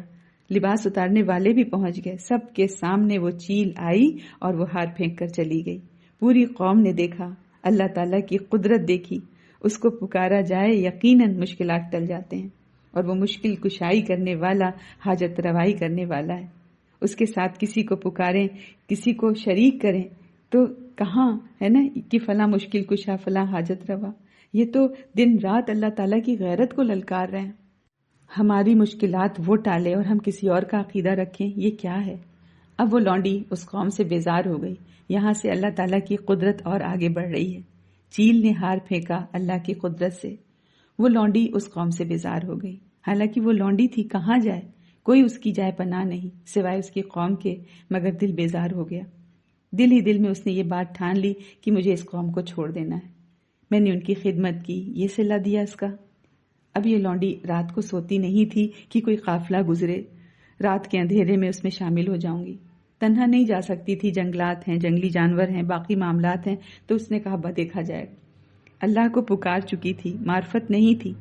Speaker 1: لباس اتارنے والے بھی پہنچ گئے، سب کے سامنے وہ چیل آئی اور وہ ہار پھینک کر چلی گئی۔ پوری قوم نے دیکھا، اللہ تعالیٰ کی قدرت دیکھی، اس کو پکارا جائے یقیناً مشکلات ٹل جاتے ہیں، اور وہ مشکل کشائی کرنے والا، حاجت روائی کرنے والا ہے۔ اس کے ساتھ کسی کو پکاریں، کسی کو شریک کریں تو کہاں ہے نا کہ فلاں مشکل کشا، فلاں حاجت روا، یہ تو دن رات اللہ تعالیٰ کی غیرت کو للکار رہے ہیں۔ ہماری مشکلات وہ ٹالے اور ہم کسی اور کا عقیدہ رکھیں، یہ کیا ہے؟ اب وہ لونڈی اس قوم سے بیزار ہو گئی، یہاں سے اللہ تعالیٰ کی قدرت اور آگے بڑھ رہی ہے۔ چیل نے ہار پھینکا اللہ کی قدرت سے، وہ لونڈی اس قوم سے بیزار ہو گئی۔ حالانکہ وہ لونڈی تھی، کہاں جائے، کوئی اس کی جائے پناہ نہیں سوائے اس کی قوم کے، مگر دل بیزار ہو گیا۔ دل ہی دل میں اس نے یہ بات ٹھان لی کہ مجھے اس قوم کو چھوڑ دینا ہے، میں نے ان کی خدمت کی، یہ صلہ دیا اس کا۔ اب یہ لونڈی رات کو سوتی نہیں تھی کہ کوئی قافلہ گزرے، رات کے اندھیرے میں اس میں شامل ہو جاؤں گی۔ تنہا نہیں جا سکتی تھی، جنگلات ہیں، جنگلی جانور ہیں، باقی معاملات ہیں، تو اس نے کہا دیکھا جائے۔ اللہ کو پکار چکی تھی، معرفت نہیں تھی۔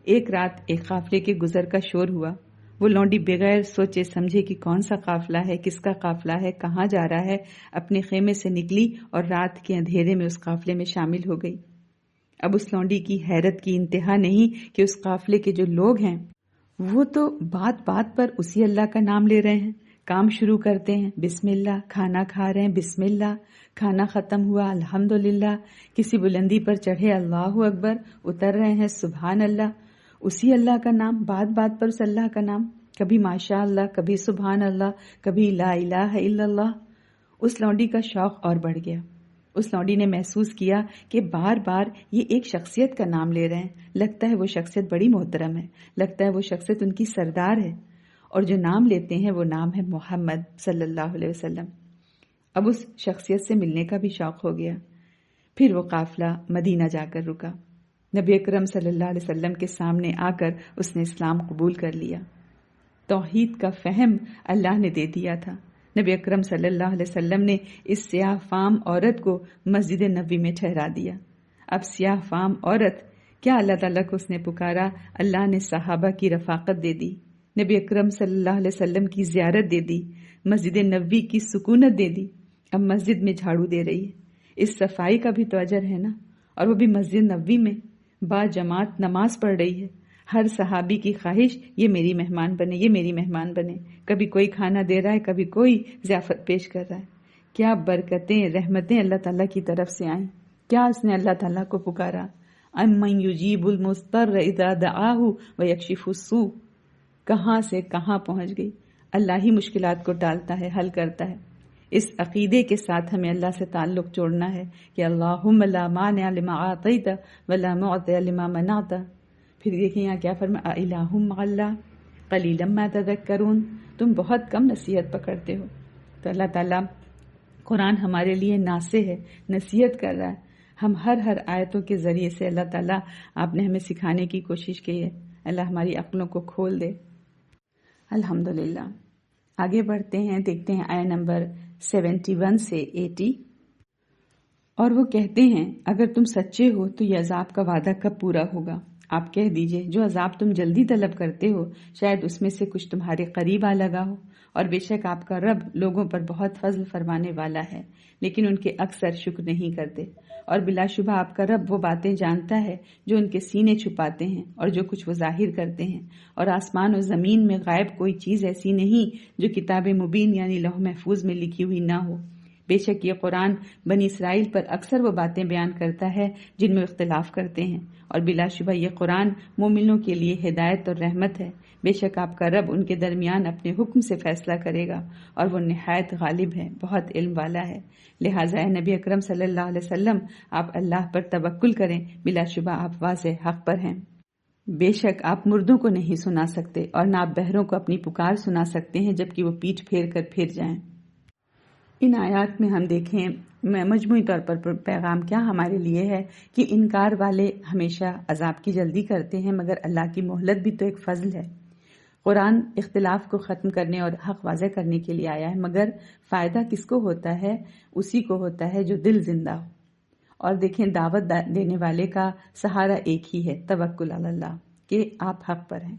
Speaker 1: ایک رات ایک قافلے کے گزر کا شور ہوا، وہ لونڈی بغیر سوچے سمجھے کہ کون سا قافلہ ہے، کس کا قافلہ ہے، کہاں جا رہا ہے، اپنے خیمے سے نکلی اور رات کے اندھیرے میں اس قافلے میں شامل ہو گئی۔ اب اس لونڈی کی حیرت کی انتہا نہیں کہ اس قافلے کے جو لوگ ہیں وہ تو بات بات پر اسی اللہ کا نام لے رہے ہیں، کام شروع کرتے ہیں بسم اللہ، کھانا کھا رہے ہیں بسم اللہ، کھانا ختم ہوا الحمدللہ، کسی بلندی پر چڑھے اللہ اکبر، اتر رہے ہیں سبحان اللہ، اسی اللہ کا نام، بات بات پر اس اللہ کا نام، کبھی ماشاء اللہ، کبھی سبحان اللہ، کبھی لا الہ الا اللہ۔ اس لونڈی کا شوق اور بڑھ گیا۔ اس لونڈی نے محسوس کیا کہ بار بار یہ ایک شخصیت کا نام لے رہے ہیں، لگتا ہے وہ شخصیت بڑی محترم ہے، لگتا ہے وہ شخصیت ان کی سردار ہے، اور جو نام لیتے ہیں وہ نام ہے محمد صلی اللہ علیہ وسلم۔ اب اس شخصیت سے ملنے کا بھی شوق ہو گیا۔ پھر وہ قافلہ مدینہ جا کر رکا۔ نبی اکرم صلی اللہ علیہ وسلم کے سامنے آ کر اس نے اسلام قبول کر لیا۔ توحید کا فہم اللہ نے دے دیا تھا۔ نبی اکرم صلی اللہ علیہ وسلم نے اس سیاہ فام عورت کو مسجد نبوی میں ٹھہرا دیا۔ اب سیاہ فام عورت کیا، اللہ تعالیٰ کو اس نے پکارا، اللہ نے صحابہ کی رفاقت دے دی، نبی اکرم صلی اللہ علیہ وسلم کی زیارت دے دی، مسجد نبوی کی سکونت دے دی، اب مسجد میں جھاڑو دے رہی ہے۔ اس صفائی کا بھی تو اجر ہے نا، اور وہ بھی مسجد نبوی میں با جماعت نماز پڑھ رہی ہے۔ ہر صحابی کی خواہش یہ میری مہمان بنے، یہ میری مہمان بنے، کبھی کوئی کھانا دے رہا ہے، کبھی کوئی ضیافت پیش کر رہا ہے۔ کیا برکتیں، رحمتیں اللہ تعالیٰ کی طرف سے آئیں۔ کیا اس نے اللہ تعالیٰ کو پکارا، امن یجیب المضطر اذا دعاہ ویکشف السوء، کہاں سے کہاں پہنچ گئی۔ اللہ ہی مشکلات کو ٹالتا ہے، حل کرتا ہے۔ اس عقیدے کے ساتھ ہمیں اللہ سے تعلق جوڑنا ہے کہ اللہم لا مانع لما اعطیت ولا معطی لما منعت۔ پھر دیکھیں یہاں کیا فرمایا، الہ مع اللہ قلیلا ما تذکرون، تم بہت کم نصیحت پکڑتے ہو۔ تو اللہ تعالیٰ قرآن ہمارے لیے ناصح ہے، نصیحت کر رہا ہے۔ ہم ہر آیتوں کے ذریعے سے اللہ تعالیٰ آپ نے ہمیں سکھانے کی کوشش کی ہے۔ اللہ ہماری عقلوں کو کھول دے۔ الحمدللہ۔ آگے بڑھتے ہیں، دیکھتے ہیں آیت نمبر 71 سے 80۔ اور وہ کہتے ہیں اگر تم سچے ہو تو یہ عذاب کا وعدہ کب پورا ہوگا؟ آپ کہہ دیجئے جو عذاب تم جلدی طلب کرتے ہو شاید اس میں سے کچھ تمہارے قریب آ لگا ہو، اور بے شک آپ کا رب لوگوں پر بہت فضل فرمانے والا ہے، لیکن ان کے اکثر شکر نہیں کرتے۔ اور بلا شبہ آپ کا رب وہ باتیں جانتا ہے جو ان کے سینے چھپاتے ہیں اور جو کچھ وہ ظاہر کرتے ہیں، اور آسمان و زمین میں غائب کوئی چیز ایسی نہیں جو کتاب مبین یعنی لوح محفوظ میں لکھی ہوئی نہ ہو۔ بے شک یہ قرآن بنی اسرائیل پر اکثر وہ باتیں بیان کرتا ہے جن میں اختلاف کرتے ہیں، اور بلا شبہ یہ قرآن مومنوں کے لیے ہدایت اور رحمت ہے۔ بے شک آپ کا رب ان کے درمیان اپنے حکم سے فیصلہ کرے گا، اور وہ نہایت غالب ہے، بہت علم والا ہے۔ لہٰذا اے نبی اکرم صلی اللہ علیہ وسلم آپ اللہ پر توکل کریں، بلا شبہ آپ واضح حق پر ہیں۔ بے شک آپ مردوں کو نہیں سنا سکتے، اور نہ آپ بہروں کو اپنی پکار سنا سکتے ہیں جبکہ وہ پیٹھ پھیر کر پھر جائیں۔ ان آیات میں ہم دیکھیں مجموعی طور پر پیغام کیا ہمارے لیے ہے کہ انکار والے ہمیشہ عذاب کی جلدی کرتے ہیں، مگر اللہ کی مہلت بھی تو ایک فضل ہے۔ قرآن اختلاف کو ختم کرنے اور حق واضح کرنے کے لیے آیا ہے، مگر فائدہ کس کو ہوتا ہے؟ اسی کو ہوتا ہے جو دل زندہ ہو۔ اور دیکھیں دعوت دینے والے کا سہارا ایک ہی ہے، توکل علی اللہ، کہ آپ حق پر ہیں۔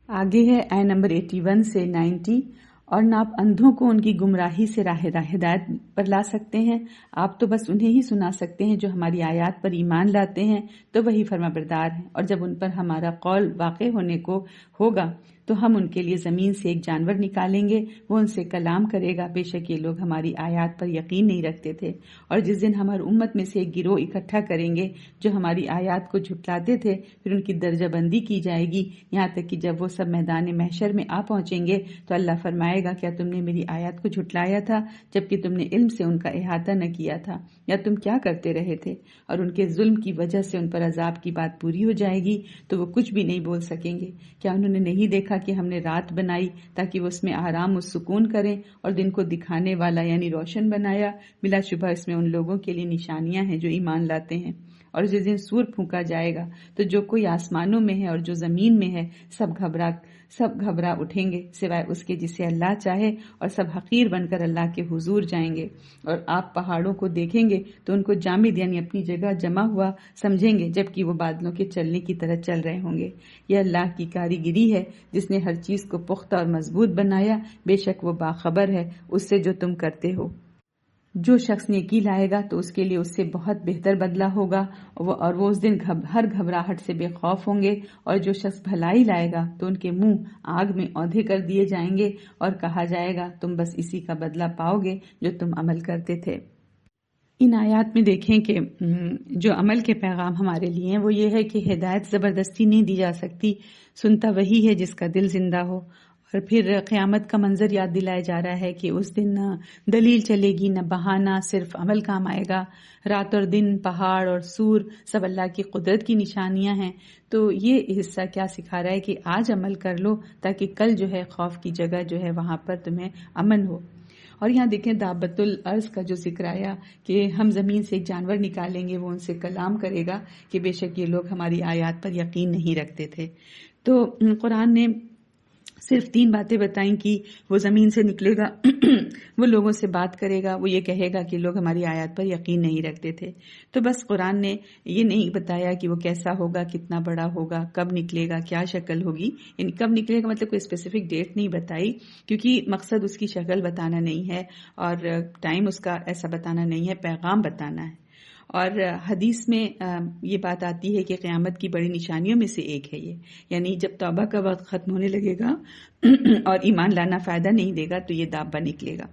Speaker 1: آگے ہے آیت نمبر 81 سے 90۔ اور نہ آپ اندھوں کو ان کی گمراہی سے راہ ہدایت پر لا سکتے ہیں، آپ تو بس انہیں ہی سنا سکتے ہیں جو ہماری آیات پر ایمان لاتے ہیں تو وہی فرما بردار ہیں، اور جب ان پر ہمارا قول واقع ہونے کو ہوگا تو ہم ان کے لیے زمین سے ایک جانور نکالیں گے، وہ ان سے کلام کرے گا، بے شک یہ لوگ ہماری آیات پر یقین نہیں رکھتے تھے۔ اور جس دن ہماری امت میں سے ایک گروہ اکٹھا کریں گے جو ہماری آیات کو جھٹلاتے تھے، پھر ان کی درجہ بندی کی جائے گی، یہاں تک کہ جب وہ سب میدان محشر میں آ پہنچیں گے تو اللہ فرمائے گا، کیا تم نے میری آیات کو جھٹلایا تھا جبکہ تم نے علم سے ان کا احاطہ نہ کیا تھا، یا تم کیا کرتے رہے تھے؟ اور ان کے ظلم کی وجہ سے ان پر عذاب کی بات پوری ہو جائے گی تو وہ کچھ بھی نہیں بول سکیں گے۔ کیا انہوں نے نہیں دیکھا کہ ہم نے رات بنائی تاکہ وہ اس میں آرام و سکون کریں، اور دن کو دکھانے والا یعنی روشن بنایا؟ بلا شبہ اس میں ان لوگوں کے لیے نشانیاں ہیں جو ایمان لاتے ہیں۔ اور جس دن سور پھونکا جائے گا تو جو کوئی آسمانوں میں ہے اور جو زمین میں ہے سب گھبرا اٹھیں گے سوائے اس کے جسے اللہ چاہے، اور سب حقیر بن کر اللہ کے حضور جائیں گے۔ اور آپ پہاڑوں کو دیکھیں گے تو ان کو جامد یعنی اپنی جگہ جمع ہوا سمجھیں گے، جبکہ وہ بادلوں کے چلنے کی طرح چل رہے ہوں گے۔ یہ اللہ کی کاریگری ہے جس نے ہر چیز کو پختہ اور مضبوط بنایا، بے شک وہ باخبر ہے اس سے جو تم کرتے ہو۔ جو شخص نیکی لائے گا تو اس کے لیے اس سے بہت بہتر بدلہ ہوگا، اور وہ اس دن ہر گھبراہٹ سے بے خوف ہوں گے۔ اور جو شخص بھلائی لائے گا تو ان کے منہ آگ میں اوندھے کر دیے جائیں گے، اور کہا جائے گا تم بس اسی کا بدلہ پاؤ گے جو تم عمل کرتے تھے۔ ان آیات میں دیکھیں کہ جو عمل کے پیغام ہمارے لیے ہیں وہ یہ ہے کہ ہدایت زبردستی نہیں دی جا سکتی، سنتا وہی ہے جس کا دل زندہ ہو۔ اور پھر قیامت کا منظر یاد دلایا جا رہا ہے کہ اس دن نہ دلیل چلے گی نہ بہانہ، صرف عمل کام آئے گا۔ رات اور دن، پہاڑ اور سور، سب اللہ کی قدرت کی نشانیاں ہیں۔ تو یہ حصہ کیا سکھا رہا ہے کہ آج عمل کر لو تاکہ کل جو ہے خوف کی جگہ جو ہے وہاں پر تمہیں امن ہو۔ اور یہاں دیکھیں دابت الارض کا جو ذکر آیا کہ ہم زمین سے ایک جانور نکالیں گے، وہ ان سے کلام کرے گا کہ بے شک یہ لوگ ہماری آیات پر یقین نہیں رکھتے تھے۔ تو قرآن نے صرف 3 باتیں بتائیں کہ وہ زمین سے نکلے گا، وہ لوگوں سے بات کرے گا، وہ یہ کہے گا کہ لوگ ہماری آیات پر یقین نہیں رکھتے تھے۔ تو بس قرآن نے یہ نہیں بتایا کہ وہ کیسا ہوگا، کتنا بڑا ہوگا، کب نکلے گا، کیا شکل ہوگی، یعنی کب نکلے گا مطلب کوئی اسپیسیفک ڈیٹ نہیں بتائی، کیونکہ مقصد اس کی شکل بتانا نہیں ہے اور ٹائم اس کا ایسا بتانا نہیں ہے، پیغام بتانا ہے۔ اور حدیث میں یہ بات آتی ہے کہ قیامت کی بڑی نشانیوں میں سے ایک ہے یہ، یعنی جب توبہ کا وقت ختم ہونے لگے گا اور ایمان لانا فائدہ نہیں دے گا تو یہ دابہ نکلے گا۔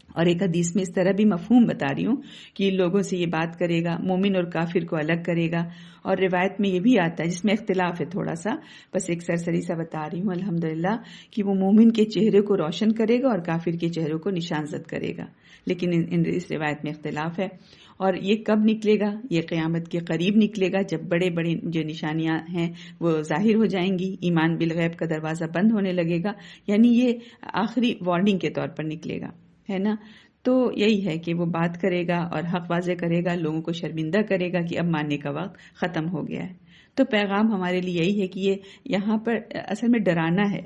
Speaker 1: اور ایک حدیث میں اس طرح بھی مفہوم بتا رہی ہوں کہ لوگوں سے یہ بات کرے گا، مومن اور کافر کو الگ کرے گا۔ اور روایت میں یہ بھی آتا ہے جس میں اختلاف ہے تھوڑا سا، بس ایک سرسری سا بتا رہی ہوں الحمدللہ، کہ وہ مومن کے چہرے کو روشن کرے گا اور کافر کے چہروں کو نشان زد کرے گا، لیکن اس روایت میں اختلاف ہے۔ اور یہ کب نکلے گا؟ یہ قیامت کے قریب نکلے گا، جب بڑے بڑے جو نشانیاں ہیں وہ ظاہر ہو جائیں گی، ایمان بالغیب کا دروازہ بند ہونے لگے گا، یعنی یہ آخری وارننگ کے طور پر نکلے گا، ہے نا۔ تو یہی ہے کہ وہ بات کرے گا اور حق واضح کرے گا، لوگوں کو شرمندہ کرے گا کہ اب ماننے کا وقت ختم ہو گیا ہے۔ تو پیغام ہمارے لیے یہی ہے کہ یہ یہاں پر اصل میں ڈرانا ہے،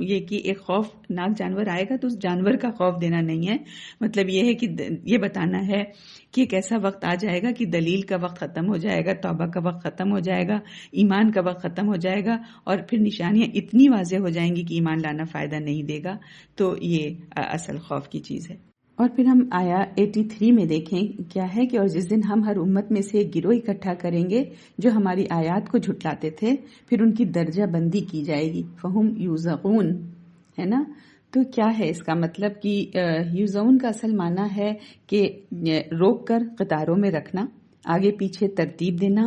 Speaker 1: یہ کہ ایک خوفناک جانور آئے گا تو اس جانور کا خوف دینا نہیں ہے، مطلب یہ ہے کہ یہ بتانا ہے کہ ایک ایسا وقت آ جائے گا کہ دلیل کا وقت ختم ہو جائے گا، توبہ کا وقت ختم ہو جائے گا، ایمان کا وقت ختم ہو جائے گا، اور پھر نشانیاں اتنی واضح ہو جائیں گی کہ ایمان لانا فائدہ نہیں دے گا۔ تو یہ اصل خوف کی چیز ہے۔ اور پھر ہم آیا 83 میں دیکھیں کیا ہے کہ اور جس دن ہم ہر امت میں سے ایک گروہ اکٹھا کریں گے جو ہماری آیات کو جھٹلاتے تھے، پھر ان کی درجہ بندی کی جائے گی، فہم یوزعون، ہے نا۔ تو کیا ہے اس کا مطلب کہ یوزعون کا اصل معنی ہے کہ روک کر قطاروں میں رکھنا، آگے پیچھے ترتیب دینا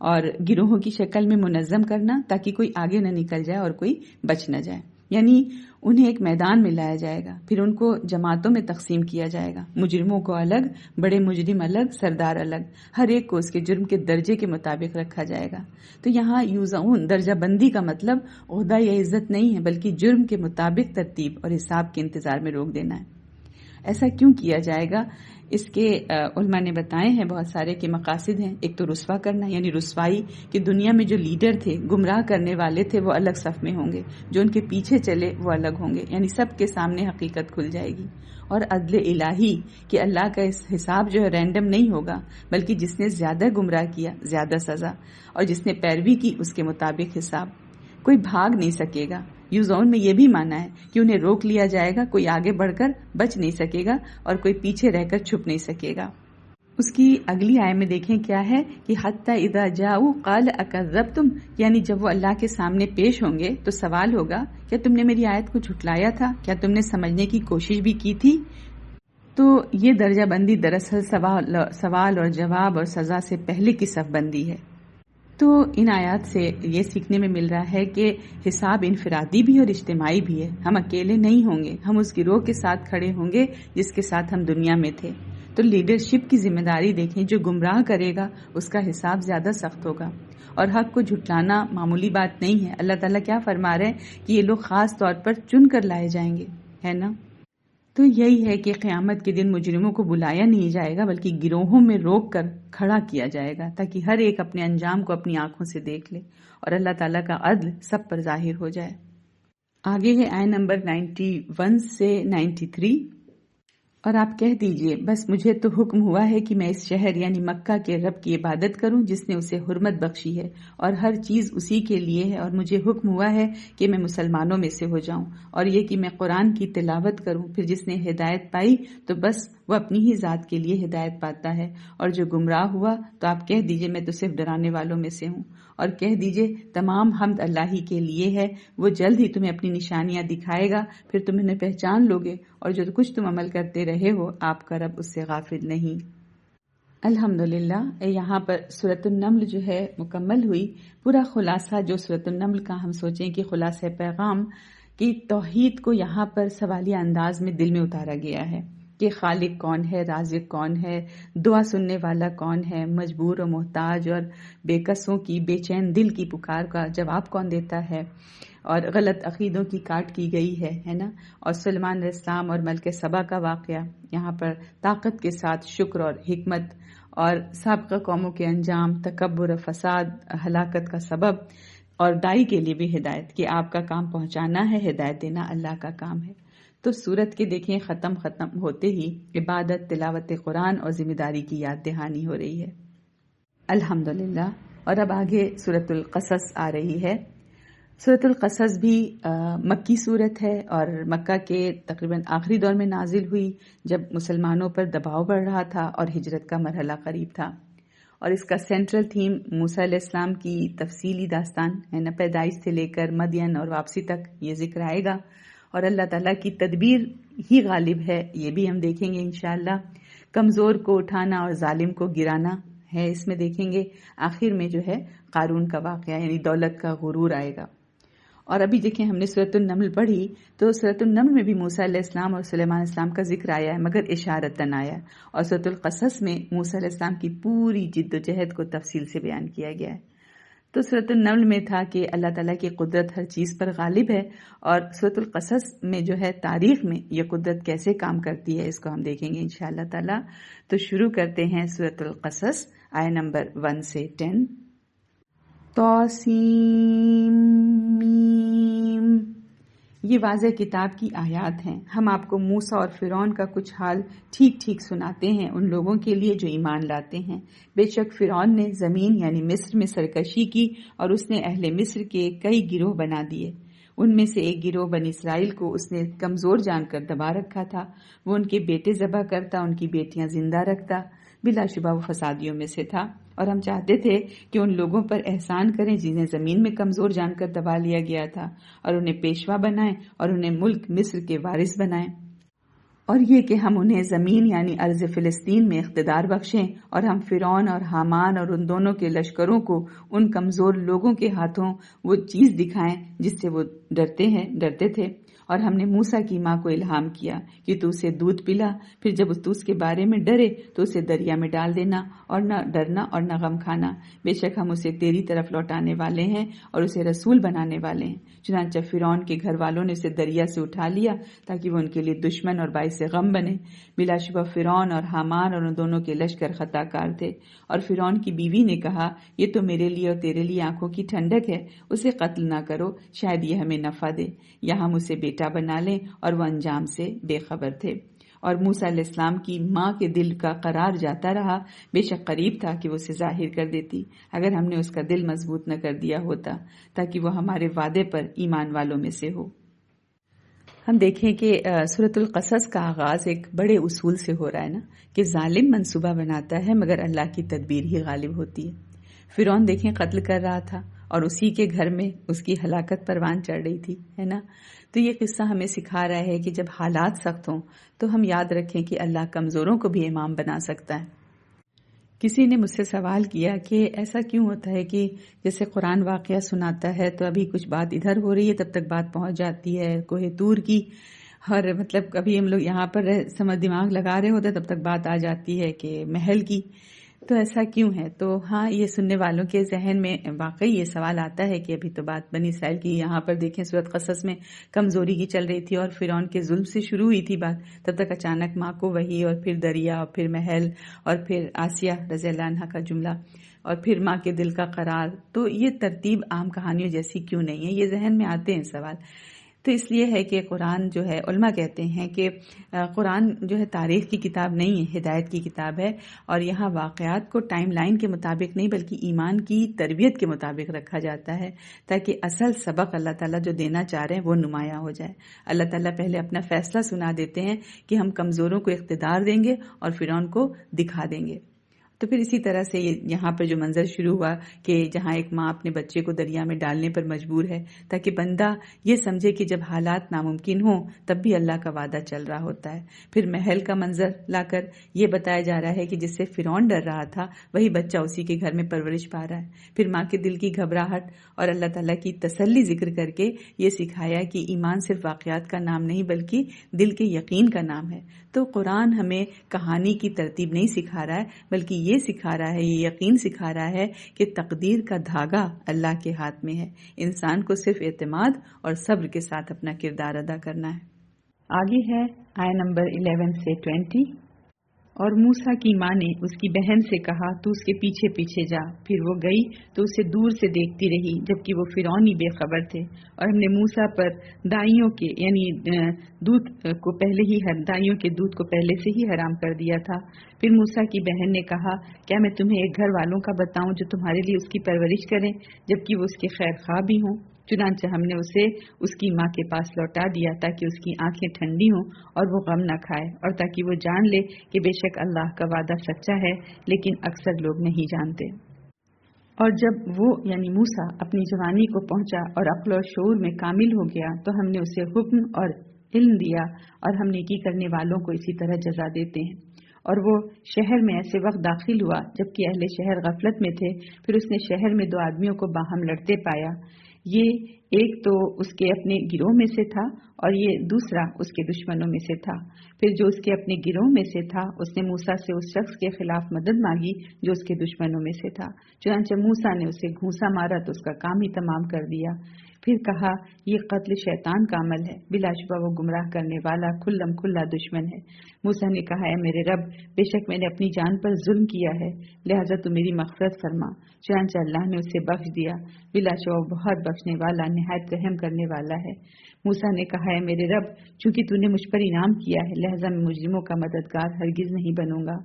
Speaker 1: اور گروہوں کی شکل میں منظم کرنا تاکہ کوئی آگے نہ نکل جائے اور کوئی بچ نہ جائے، یعنی انہیں ایک میدان میں لایا جائے گا، پھر ان کو جماعتوں میں تقسیم کیا جائے گا، مجرموں کو الگ، بڑے مجرم الگ، سردار الگ، ہر ایک کو اس کے جرم کے درجے کے مطابق رکھا جائے گا۔ تو یہاں یوزعون درجہ بندی کا مطلب عہدہ یا عزت نہیں ہے، بلکہ جرم کے مطابق ترتیب اور حساب کے انتظار میں روک دینا ہے۔ ایسا کیوں کیا جائے گا؟ اس کے علماء نے بتائے ہیں بہت سارے کے مقاصد ہیں۔ ایک تو رسوا کرنا، یعنی رسوائی، کہ دنیا میں جو لیڈر تھے، گمراہ کرنے والے تھے، وہ الگ صف میں ہوں گے، جو ان کے پیچھے چلے وہ الگ ہوں گے، یعنی سب کے سامنے حقیقت کھل جائے گی۔ اور عدل الہی کہ اللہ کا اس حساب جو ہے رینڈم نہیں ہوگا، بلکہ جس نے زیادہ گمراہ کیا زیادہ سزا، اور جس نے پیروی کی اس کے مطابق حساب، کوئی بھاگ نہیں سکے گا۔ یوزعون میں یہ بھی مانا ہے کہ انہیں روک لیا جائے گا، کوئی آگے بڑھ کر بچ نہیں سکے گا اور کوئی پیچھے رہ کر چھپ نہیں سکے گا۔ اس کی اگلی آیت میں دیکھیں کیا ہے کہ حتی اذا جاؤ قال اکذبتم، یعنی جب وہ اللہ کے سامنے پیش ہوں گے تو سوال ہوگا کیا تم نے میری آیت کو جھٹلایا تھا، کیا تم نے سمجھنے کی کوشش بھی کی تھی؟ تو یہ درجہ بندی دراصل سوال اور جواب اور سزا سے پہلے کی صف بندی ہے۔ تو ان آیات سے یہ سیکھنے میں مل رہا ہے کہ حساب انفرادی بھی اور اجتماعی بھی ہے، ہم اکیلے نہیں ہوں گے، ہم اس گروہ کے ساتھ کھڑے ہوں گے جس کے ساتھ ہم دنیا میں تھے۔ تو لیڈرشپ کی ذمہ داری دیکھیں، جو گمراہ کرے گا اس کا حساب زیادہ سخت ہوگا، اور حق کو جھٹلانا معمولی بات نہیں ہے۔ اللہ تعالیٰ کیا فرما رہے ہیں کہ یہ لوگ خاص طور پر چن کر لائے جائیں گے، ہے نا؟ تو یہی ہے کہ قیامت کے دن مجرموں کو بلایا نہیں جائے گا بلکہ گروہوں میں روک کر کھڑا کیا جائے گا تاکہ ہر ایک اپنے انجام کو اپنی آنکھوں سے دیکھ لے اور اللہ تعالیٰ کا عدل سب پر ظاہر ہو جائے۔ آگے ہے آیت نمبر 91 سے 93، اور آپ کہہ دیجئے بس مجھے تو حکم ہوا ہے کہ میں اس شہر یعنی مکہ کے رب کی عبادت کروں جس نے اسے حرمت بخشی ہے اور ہر چیز اسی کے لیے ہے، اور مجھے حکم ہوا ہے کہ میں مسلمانوں میں سے ہو جاؤں، اور یہ کہ میں قرآن کی تلاوت کروں۔ پھر جس نے ہدایت پائی تو بس وہ اپنی ہی ذات کے لیے ہدایت پاتا ہے، اور جو گمراہ ہوا تو آپ کہہ دیجئے میں تو صرف ڈرانے والوں میں سے ہوں، اور کہہ دیجئے تمام حمد اللہ ہی کے لیے ہے، وہ جلد ہی تمہیں اپنی نشانیاں دکھائے گا، پھر تم انہیں پہچان لوگے، اور جو کچھ تم عمل کرتے رہے ہو آپ کا رب اس سے غافل نہیں۔ الحمدللہ یہاں پر سورۃ النمل جو ہے مکمل ہوئی۔ پورا خلاصہ جو سورۃ النمل کا ہم سوچیں کہ خلاصہ پیغام کی توحید کو یہاں پر سوالیہ انداز میں دل میں اتارا گیا ہے کہ خالق کون ہے، رازق کون ہے، دعا سننے والا کون ہے، مجبور و محتاج اور بے کسوں کی بے چین دل کی پکار کا جواب کون دیتا ہے، اور غلط عقیدوں کی کاٹ کی گئی ہے نا، اور سلیمان علیہ السلام اور ملک سبا کا واقعہ یہاں پر طاقت کے ساتھ شکر اور حکمت، اور سابقہ قوموں کے انجام، تکبر و فساد، ہلاکت کا سبب، اور دائی کے لیے بھی ہدایت کہ آپ کا کام پہنچانا ہے، ہدایت دینا اللہ کا کام ہے۔ تو سورت کے دیکھیں ختم ہوتے ہی عبادت، تلاوت قرآن اور ذمہ داری کی یاد دہانی ہو رہی ہے، الحمدللہ۔ اور اب آگے سورۃ القصص آ رہی ہے۔ سورۃ القصص بھی مکی سورت ہے اور مکہ کے تقریباً آخری دور میں نازل ہوئی جب مسلمانوں پر دباؤ بڑھ رہا تھا اور ہجرت کا مرحلہ قریب تھا، اور اس کا سینٹرل تھیم موسیٰ علیہ السلام کی تفصیلی داستان ہے نا، پیدائش سے لے کر مدین اور واپسی تک یہ ذکر آئے گا، اور اللہ تعالیٰ کی تدبیر ہی غالب ہے، یہ بھی ہم دیکھیں گے انشاءاللہ۔ کمزور کو اٹھانا اور ظالم کو گرانا ہے اس میں دیکھیں گے۔ آخر میں جو ہے قارون کا واقعہ یعنی دولت کا غرور آئے گا۔ اور ابھی دیکھیں ہم نے سورۃ النمل پڑھی تو سورۃ النمل میں بھی موسیٰ علیہ السلام اور سلیمان علیہ السلام کا ذکر آیا ہے مگر اشارتاً آیا، اور سورۃ القصص میں موسیٰ علیہ السلام کی پوری جد و جہد کو تفصیل سے بیان کیا گیا ہے۔ تو سورۃ النمل میں تھا کہ اللہ تعالیٰ کی قدرت ہر چیز پر غالب ہے، اور سورۃ القصص میں جو ہے تاریخ میں یہ قدرت کیسے کام کرتی ہے اس کو ہم دیکھیں گے انشاءاللہ تعالیٰ۔ تو شروع کرتے ہیں سورۃ القصص آیت نمبر 1 سے 10۔ طاسیم میم، یہ واضح کتاب کی آیات ہیں۔ ہم آپ کو موسیٰ اور فرعون کا کچھ حال ٹھیک ٹھیک سناتے ہیں ان لوگوں کے لیے جو ایمان لاتے ہیں۔ بے شک فرعون نے زمین یعنی مصر میں سرکشی کی اور اس نے اہل مصر کے کئی گروہ بنا دیے۔ ان میں سے ایک گروہ بنی اسرائیل کو اس نے کمزور جان کر دبا رکھا تھا، وہ ان کے بیٹے ذبح کرتا، ان کی بیٹیاں زندہ رکھتا، بلا شبہ وہ فسادیوں میں سے تھا، اور ہم چاہتے تھے کہ ان لوگوں پر احسان کریں جنہیں زمین میں کمزور جان کر دبا لیا گیا تھا، اور انہیں پیشوا بنائیں اور انہیں ملک مصر کے وارث بنائیں، اور یہ کہ ہم انہیں زمین یعنی ارض فلسطین میں اقتدار بخشیں، اور ہم فرعون اور حامان اور ان دونوں کے لشکروں کو ان کمزور لوگوں کے ہاتھوں وہ چیز دکھائیں جس سے وہ ڈرتے تھے۔ اور ہم نے موسیٰ کی ماں کو الہام کیا کہ تو اسے دودھ پلا، پھر جب تو اس کے بارے میں ڈرے تو اسے دریا میں ڈال دینا، اور نہ ڈرنا اور نہ غم کھانا، بے شک ہم اسے تیری طرف لوٹانے والے ہیں اور اسے رسول بنانے والے ہیں۔ چنانچہ فرعون کے گھر والوں نے اسے دریا سے اٹھا لیا تاکہ وہ ان کے لیے دشمن اور باعث غم بنے۔ بلا شبہ فرعون اور حامان اور ان دونوں کے لشکر خطا کار تھے، اور فرعون کی بیوی نے کہا یہ تو میرے لیے اور تیرے لیے آنکھوں کی ٹھنڈک ہے، اسے قتل نہ کرو، شاید یہ ہمیں نفع دے، یا ہم اسے بیٹا بنا لیں، اور وہ انجام سے بے خبر تھے۔ اور موسیٰ علیہ السلام کی ماں کے دل کا قرار جاتا رہا، بے شک قریب تھا کہ وہ اسے ظاہر کر دیتی اگر ہم نے اس کا دل مضبوط نہ کر دیا ہوتا تاکہ وہ ہمارے وعدے پر ایمان والوں میں سے ہو۔ ہم دیکھیں کہ سورۃ القصص کا آغاز ایک بڑے اصول سے ہو رہا ہے نا، کہ ظالم منصوبہ بناتا ہے مگر اللہ کی تدبیر ہی غالب ہوتی ہے۔ فرعون دیکھیں قتل کر رہا تھا اور اسی کے گھر میں اس کی ہلاکت پروان چڑھ رہی تھی، ہے نا۔ تو یہ قصہ ہمیں سکھا رہا ہے کہ جب حالات سخت ہوں تو ہم یاد رکھیں کہ اللہ کمزوروں کو بھی امام بنا سکتا ہے۔ کسی نے مجھ سے سوال کیا کہ ایسا کیوں ہوتا ہے کہ جیسے قرآن واقعہ سناتا ہے تو ابھی کچھ بات ادھر ہو رہی ہے تب تک بات پہنچ جاتی ہے کوہ طور کی، اور مطلب کبھی ہم لوگ یہاں پر سمجھ دماغ لگا رہے ہوتے تب تک بات آ جاتی ہے کہ محل کی، تو ایسا کیوں ہے؟ تو ہاں، یہ سننے والوں کے ذہن میں واقعی یہ سوال آتا ہے کہ ابھی تو بات بنی اسرائیل کی یہاں پر دیکھیں سورۃ قصص میں کمزوری کی چل رہی تھی اور فرعون کے ظلم سے شروع ہوئی تھی بات، تب تک اچانک ماں کو وہی، اور پھر دریا، اور پھر محل، اور پھر آسیہ رضی اللہ عنہا کا جملہ، اور پھر ماں کے دل کا قرار۔ تو یہ ترتیب عام کہانیوں جیسی کیوں نہیں ہے؟ یہ ذہن میں آتے ہیں سوال۔ تو اس لیے ہے کہ قرآن جو ہے، علماء کہتے ہیں کہ قرآن جو ہے تاریخ کی کتاب نہیں ہے، ہدایت کی کتاب ہے، اور یہاں واقعات کو ٹائم لائن کے مطابق نہیں بلکہ ایمان کی تربیت کے مطابق رکھا جاتا ہے، تاکہ اصل سبق اللہ تعالیٰ جو دینا چاہ رہے ہیں وہ نمایاں ہو جائے۔ اللہ تعالیٰ پہلے اپنا فیصلہ سنا دیتے ہیں کہ ہم کمزوروں کو اقتدار دیں گے اور فرعون کو دکھا دیں گے۔ تو پھر اسی طرح سے یہاں پر جو منظر شروع ہوا کہ جہاں ایک ماں اپنے بچے کو دریا میں ڈالنے پر مجبور ہے، تاکہ بندہ یہ سمجھے کہ جب حالات ناممکن ہوں تب بھی اللہ کا وعدہ چل رہا ہوتا ہے۔ پھر محل کا منظر لا کر یہ بتایا جا رہا ہے کہ جس سے فرعون ڈر رہا تھا وہی بچہ اسی کے گھر میں پرورش پا رہا ہے۔ پھر ماں کے دل کی گھبراہٹ اور اللہ تعالیٰ کی تسلی ذکر کر کے یہ سکھایا کہ ایمان صرف واقعات کا نام نہیں بلکہ دل کے یقین کا نام ہے۔ تو قرآن ہمیں کہانی کی ترتیب نہیں سکھا رہا ہے بلکہ یہ سکھا رہا ہے، یہ یقین سکھا رہا ہے کہ تقدیر کا دھاگا اللہ کے ہاتھ میں ہے، انسان کو صرف اعتماد اور صبر کے ساتھ اپنا کردار ادا کرنا ہے۔ آگے ہے آیت نمبر 11 سے 20۔ اور موسیٰ کی ماں نے اس کی بہن سے کہا تو اس کے پیچھے پیچھے جا، پھر وہ گئی تو اسے دور سے دیکھتی رہی جبکہ وہ فرعون ہی بے خبر تھے، اور ہم نے موسیٰ پر دائیوں کے یعنی دودھ کو پہلے ہی دائیوں کے دودھ کو پہلے سے ہی حرام کر دیا تھا۔ پھر موسیٰ کی بہن نے کہا کیا میں تمہیں ایک گھر والوں کا بتاؤں جو تمہارے لیے اس کی پرورش کریں جبکہ وہ اس کے خیر خواہ بھی ہوں؟ چنانچہ ہم نے اسے اس کی ماں کے پاس لوٹا دیا تاکہ اس کی آنکھیں ٹھنڈی ہوں اور وہ غم نہ کھائے، اور تاکہ وہ جان لے کہ بے شک اللہ کا وعدہ سچا ہے لیکن اکثر لوگ نہیں جانتے۔ اور جب وہ یعنی موسیٰ اپنی جوانی کو پہنچا اور عقل اور شعور میں کامل ہو گیا تو ہم نے اسے حکم اور علم دیا، اور ہم نیکی کرنے والوں کو اسی طرح جزا دیتے ہیں۔ اور وہ شہر میں ایسے وقت داخل ہوا جبکہ اہل شہر غفلت میں تھے، پھر اس نے شہر میں 2 آدمیوں کو باہم لڑتے پایا، یہ ایک تو اس کے اپنے گروہ میں سے تھا اور یہ دوسرا اس کے دشمنوں میں سے تھا۔ پھر جو اس کے اپنے گروہ میں سے تھا اس نے موسیٰ سے اس شخص کے خلاف مدد مانگی جو اس کے دشمنوں میں سے تھا، چنانچہ موسیٰ نے اسے گھونسا مارا تو اس کا کام ہی تمام کر دیا۔ پھر کہا یہ قتل شیطان کا عمل ہے، بلا شبہ وہ گمراہ کرنے والا کھلم کھلا دشمن ہے۔ موسیٰ نے کہا اے میرے رب، بے شک میں نے اپنی جان پر ظلم کیا ہے، لہٰذا تو میری مغفرت فرما۔ چنانچہ اللہ نے اسے بخش دیا، بلا شبہ وہ بہت بخشنے والا نہایت رحم کرنے والا ہے۔ موسیٰ نے کہا اے میرے رب، چونکہ تو نے مجھ پر انعام کیا ہے لہٰذا میں مجرموں کا مددگار ہرگز نہیں بنوں گا۔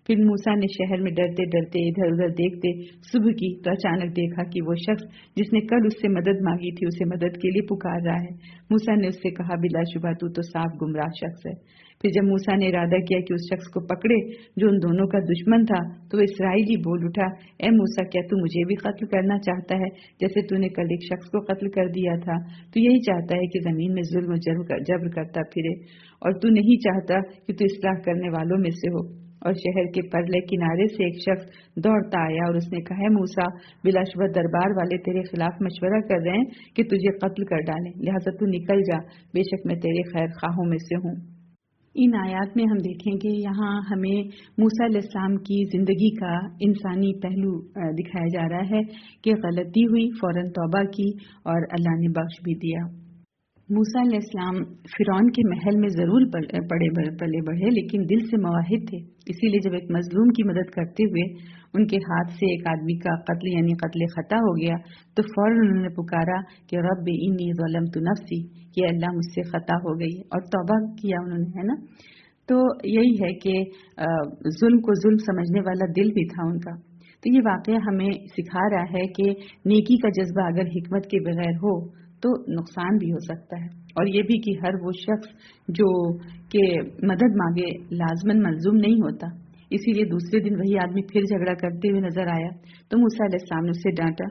Speaker 1: پھر موسیٰ نے شہر میں ڈرتے ڈرتے ادھر ادھر دیکھتے صبح کی تو اچانک دیکھا کہ وہ شخص جس نے کل اس سے مدد مانگی تھی اسے مدد کے لیے پکار رہا ہے۔ موسیٰ نے اس سے کہا بلا شبہ تو صاف گمراہ شخص ہے۔ پھر جب موسیٰ نے ارادہ کیا کہ اس شخص کو پکڑے جو ان دونوں کا دشمن تھا تو وہ اسرائیلی بول اٹھا اے موسیٰ، کیا تو مجھے بھی قتل کرنا چاہتا ہے جیسے تو نے کل ایک شخص کو قتل کر دیا تھا؟ تو یہی چاہتا ہے کہ زمین میں ظلم و جبر کرتا پھرے، اور تو نہیں چاہتا کہ تو اصلاح کرنے والوں میں سے ہو۔ اور شہر کے پرلے کنارے سے ایک شخص دوڑتا آیا اور اس نے کہا موسیٰ، بلا شبہ دربار والے تیرے خلاف مشورہ کر رہے ہیں کہ تجھے قتل کر ڈالیں، لہٰذا تو نکل جا، بے شک میں تیرے خیر خواہوں میں سے ہوں۔ ان آیات میں ہم دیکھیں گے یہاں ہمیں موسیٰ علیہ السلام کی زندگی کا انسانی پہلو دکھایا جا رہا ہے کہ غلطی ہوئی، فوراً توبہ کی اور اللہ نے بخش بھی دیا۔ موسیٰ علیہ السلام فرعون کے محل میں ضرور پلے بڑھے لیکن دل سے موحد تھے، اسی لیے جب ایک مظلوم کی مدد کرتے ہوئے ان کے ہاتھ سے ایک آدمی کا قتل یعنی قتل خطا ہو گیا تو فوراً انہوں نے پکارا کہ رب انی ظلمت نفسی، کہ اللہ مجھ سے خطا ہو گئی، اور توبہ کیا انہوں نے، ہے نا۔ تو یہی ہے کہ ظلم کو ظلم سمجھنے والا دل بھی تھا ان کا۔ تو یہ واقعہ ہمیں سکھا رہا ہے کہ نیکی کا جذبہ اگر حکمت کے بغیر ہو تو نقصان بھی ہو سکتا ہے۔ اور یہ بھی کہ ہر وہ شخص جو کہ مدد مانگے لازماً ملزوم نہیں ہوتا. اسی لیے دوسرے دن وہی آدمی پھر جھگڑا کرتے ہوئے نظر آیا تو موسیٰ علیہ السلام نے اسے ڈانٹا.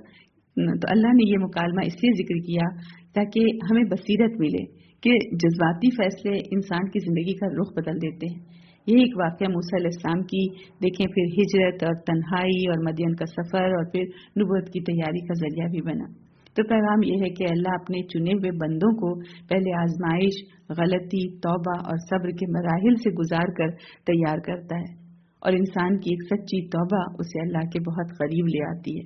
Speaker 1: تو اللہ نے یہ مکالمہ اس لیے ذکر کیا تاکہ ہمیں بصیرت ملے کہ جذباتی فیصلے انسان کی زندگی کا رخ بدل دیتے ہیں. یہ ایک واقعہ موسیٰ علیہ السلام کی دیکھیں، پھر ہجرت اور تنہائی اور مدین کا سفر اور پھر نبوت کی تیاری کا ذریعہ بھی بنا. تو پیغام یہ ہے کہ اللہ اپنے چنے ہوئے بندوں کو پہلے آزمائش، غلطی، توبہ اور صبر کے مراحل سے گزار کر تیار کرتا ہے، اور انسان کی ایک سچی توبہ اسے اللہ کے بہت قریب لے آتی ہے.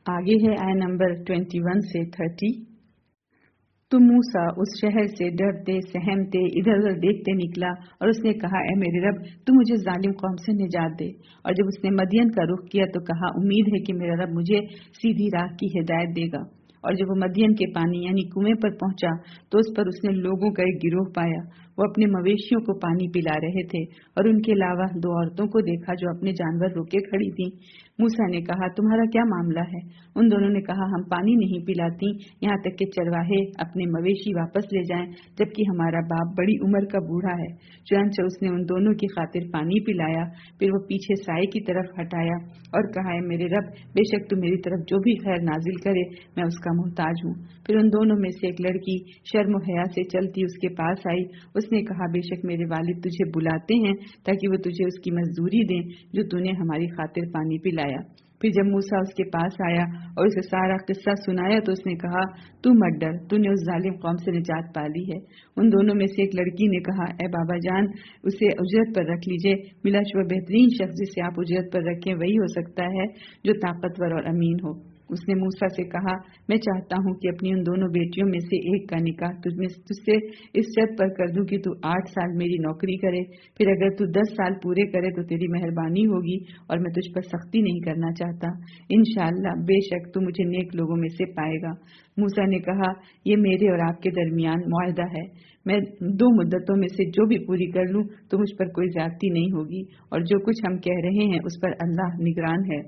Speaker 1: آگے ہے آیت نمبر 21 سے 30. تو موسیٰ اس شہر سے ڈرتے سہمتے ادھر ادھر دیکھتے نکلا اور اس نے کہا، اے میرے رب تو مجھے ظالم قوم سے نجات دے. اور جب اس نے مدین کا رخ کیا تو کہا، امید ہے کہ میرا رب مجھے سیدھی راہ کی ہدایت دے گا. اور جب وہ مدین کے پانی یعنی کنویں پر پہنچا تو اس پر اس نے لوگوں کا ایک گروہ پایا. وہ اپنے مویشیوں کو پانی پلا رہے تھے اور ان کے علاوہ 2 عورتوں کو دیکھا جو اپنے جانور روکے کھڑی تھیں. موسیٰ نے کہا، تمہارا کیا معاملہ ہے؟ ان دونوں نے کہا، ہم پانی نہیں پلاتی یہاں تک کہ چرواہے اپنے مویشی واپس لے جائیں، جبکہ ہمارا باپ بڑی عمر کا بوڑھا ہے. چنانچہ اس نے ان دونوں کی خاطر پانی پلایا. پھر وہ پیچھے سائے کی طرف ہٹایا اور کہا، اے میرے رب بے شک تو میری طرف جو بھی خیر نازل کرے میں اس کا محتاج ہوں. پھر ان دونوں میں سے ایک لڑکی شرم و حیا سے چلتی اس کے پاس آئی. اس نے کہا، بے شک میرے والد تجھے بلاتے ہیں تاکہ وہ تجھے اس کی مزدوری دیں جو تو نے ہماری خاطر پانی پلایا. پھر جب موسیٰ اس کے پاس آیا اور اسے سارا قصہ سنایا تو اس نے کہا، تو مت ڈر، تو نے اس ظالم قوم سے نجات پا لی ہے. ان دونوں میں سے ایک لڑکی نے کہا، اے بابا جان اسے اجرت پر رکھ لیجئے. بلا شبہ بہترین شخص جسے آپ اجرت پر رکھیں وہی ہو سکتا ہے جو طاقتور اور امین ہو. اس نے موسیٰ سے کہا، میں چاہتا ہوں کہ اپنی ان دونوں بیٹیوں میں سے ایک کا نکاح تجھ سے اس شرط پر کر دوں کہ تو 8 سال میری نوکری کرے. پھر اگر تو 10 سال پورے کرے تو تیری مہربانی ہوگی اور میں تجھ پر سختی نہیں کرنا چاہتا. انشاءاللہ بے شک تو مجھے نیک لوگوں میں سے پائے گا. موسیٰ نے کہا، یہ میرے اور آپ کے درمیان معاہدہ ہے. میں 2 مدتوں میں سے جو بھی پوری کر لوں تو مجھ پر کوئی زیادتی نہیں ہوگی، اور جو کچھ ہم کہہ رہے ہیں اس پر اللہ نگران ہے.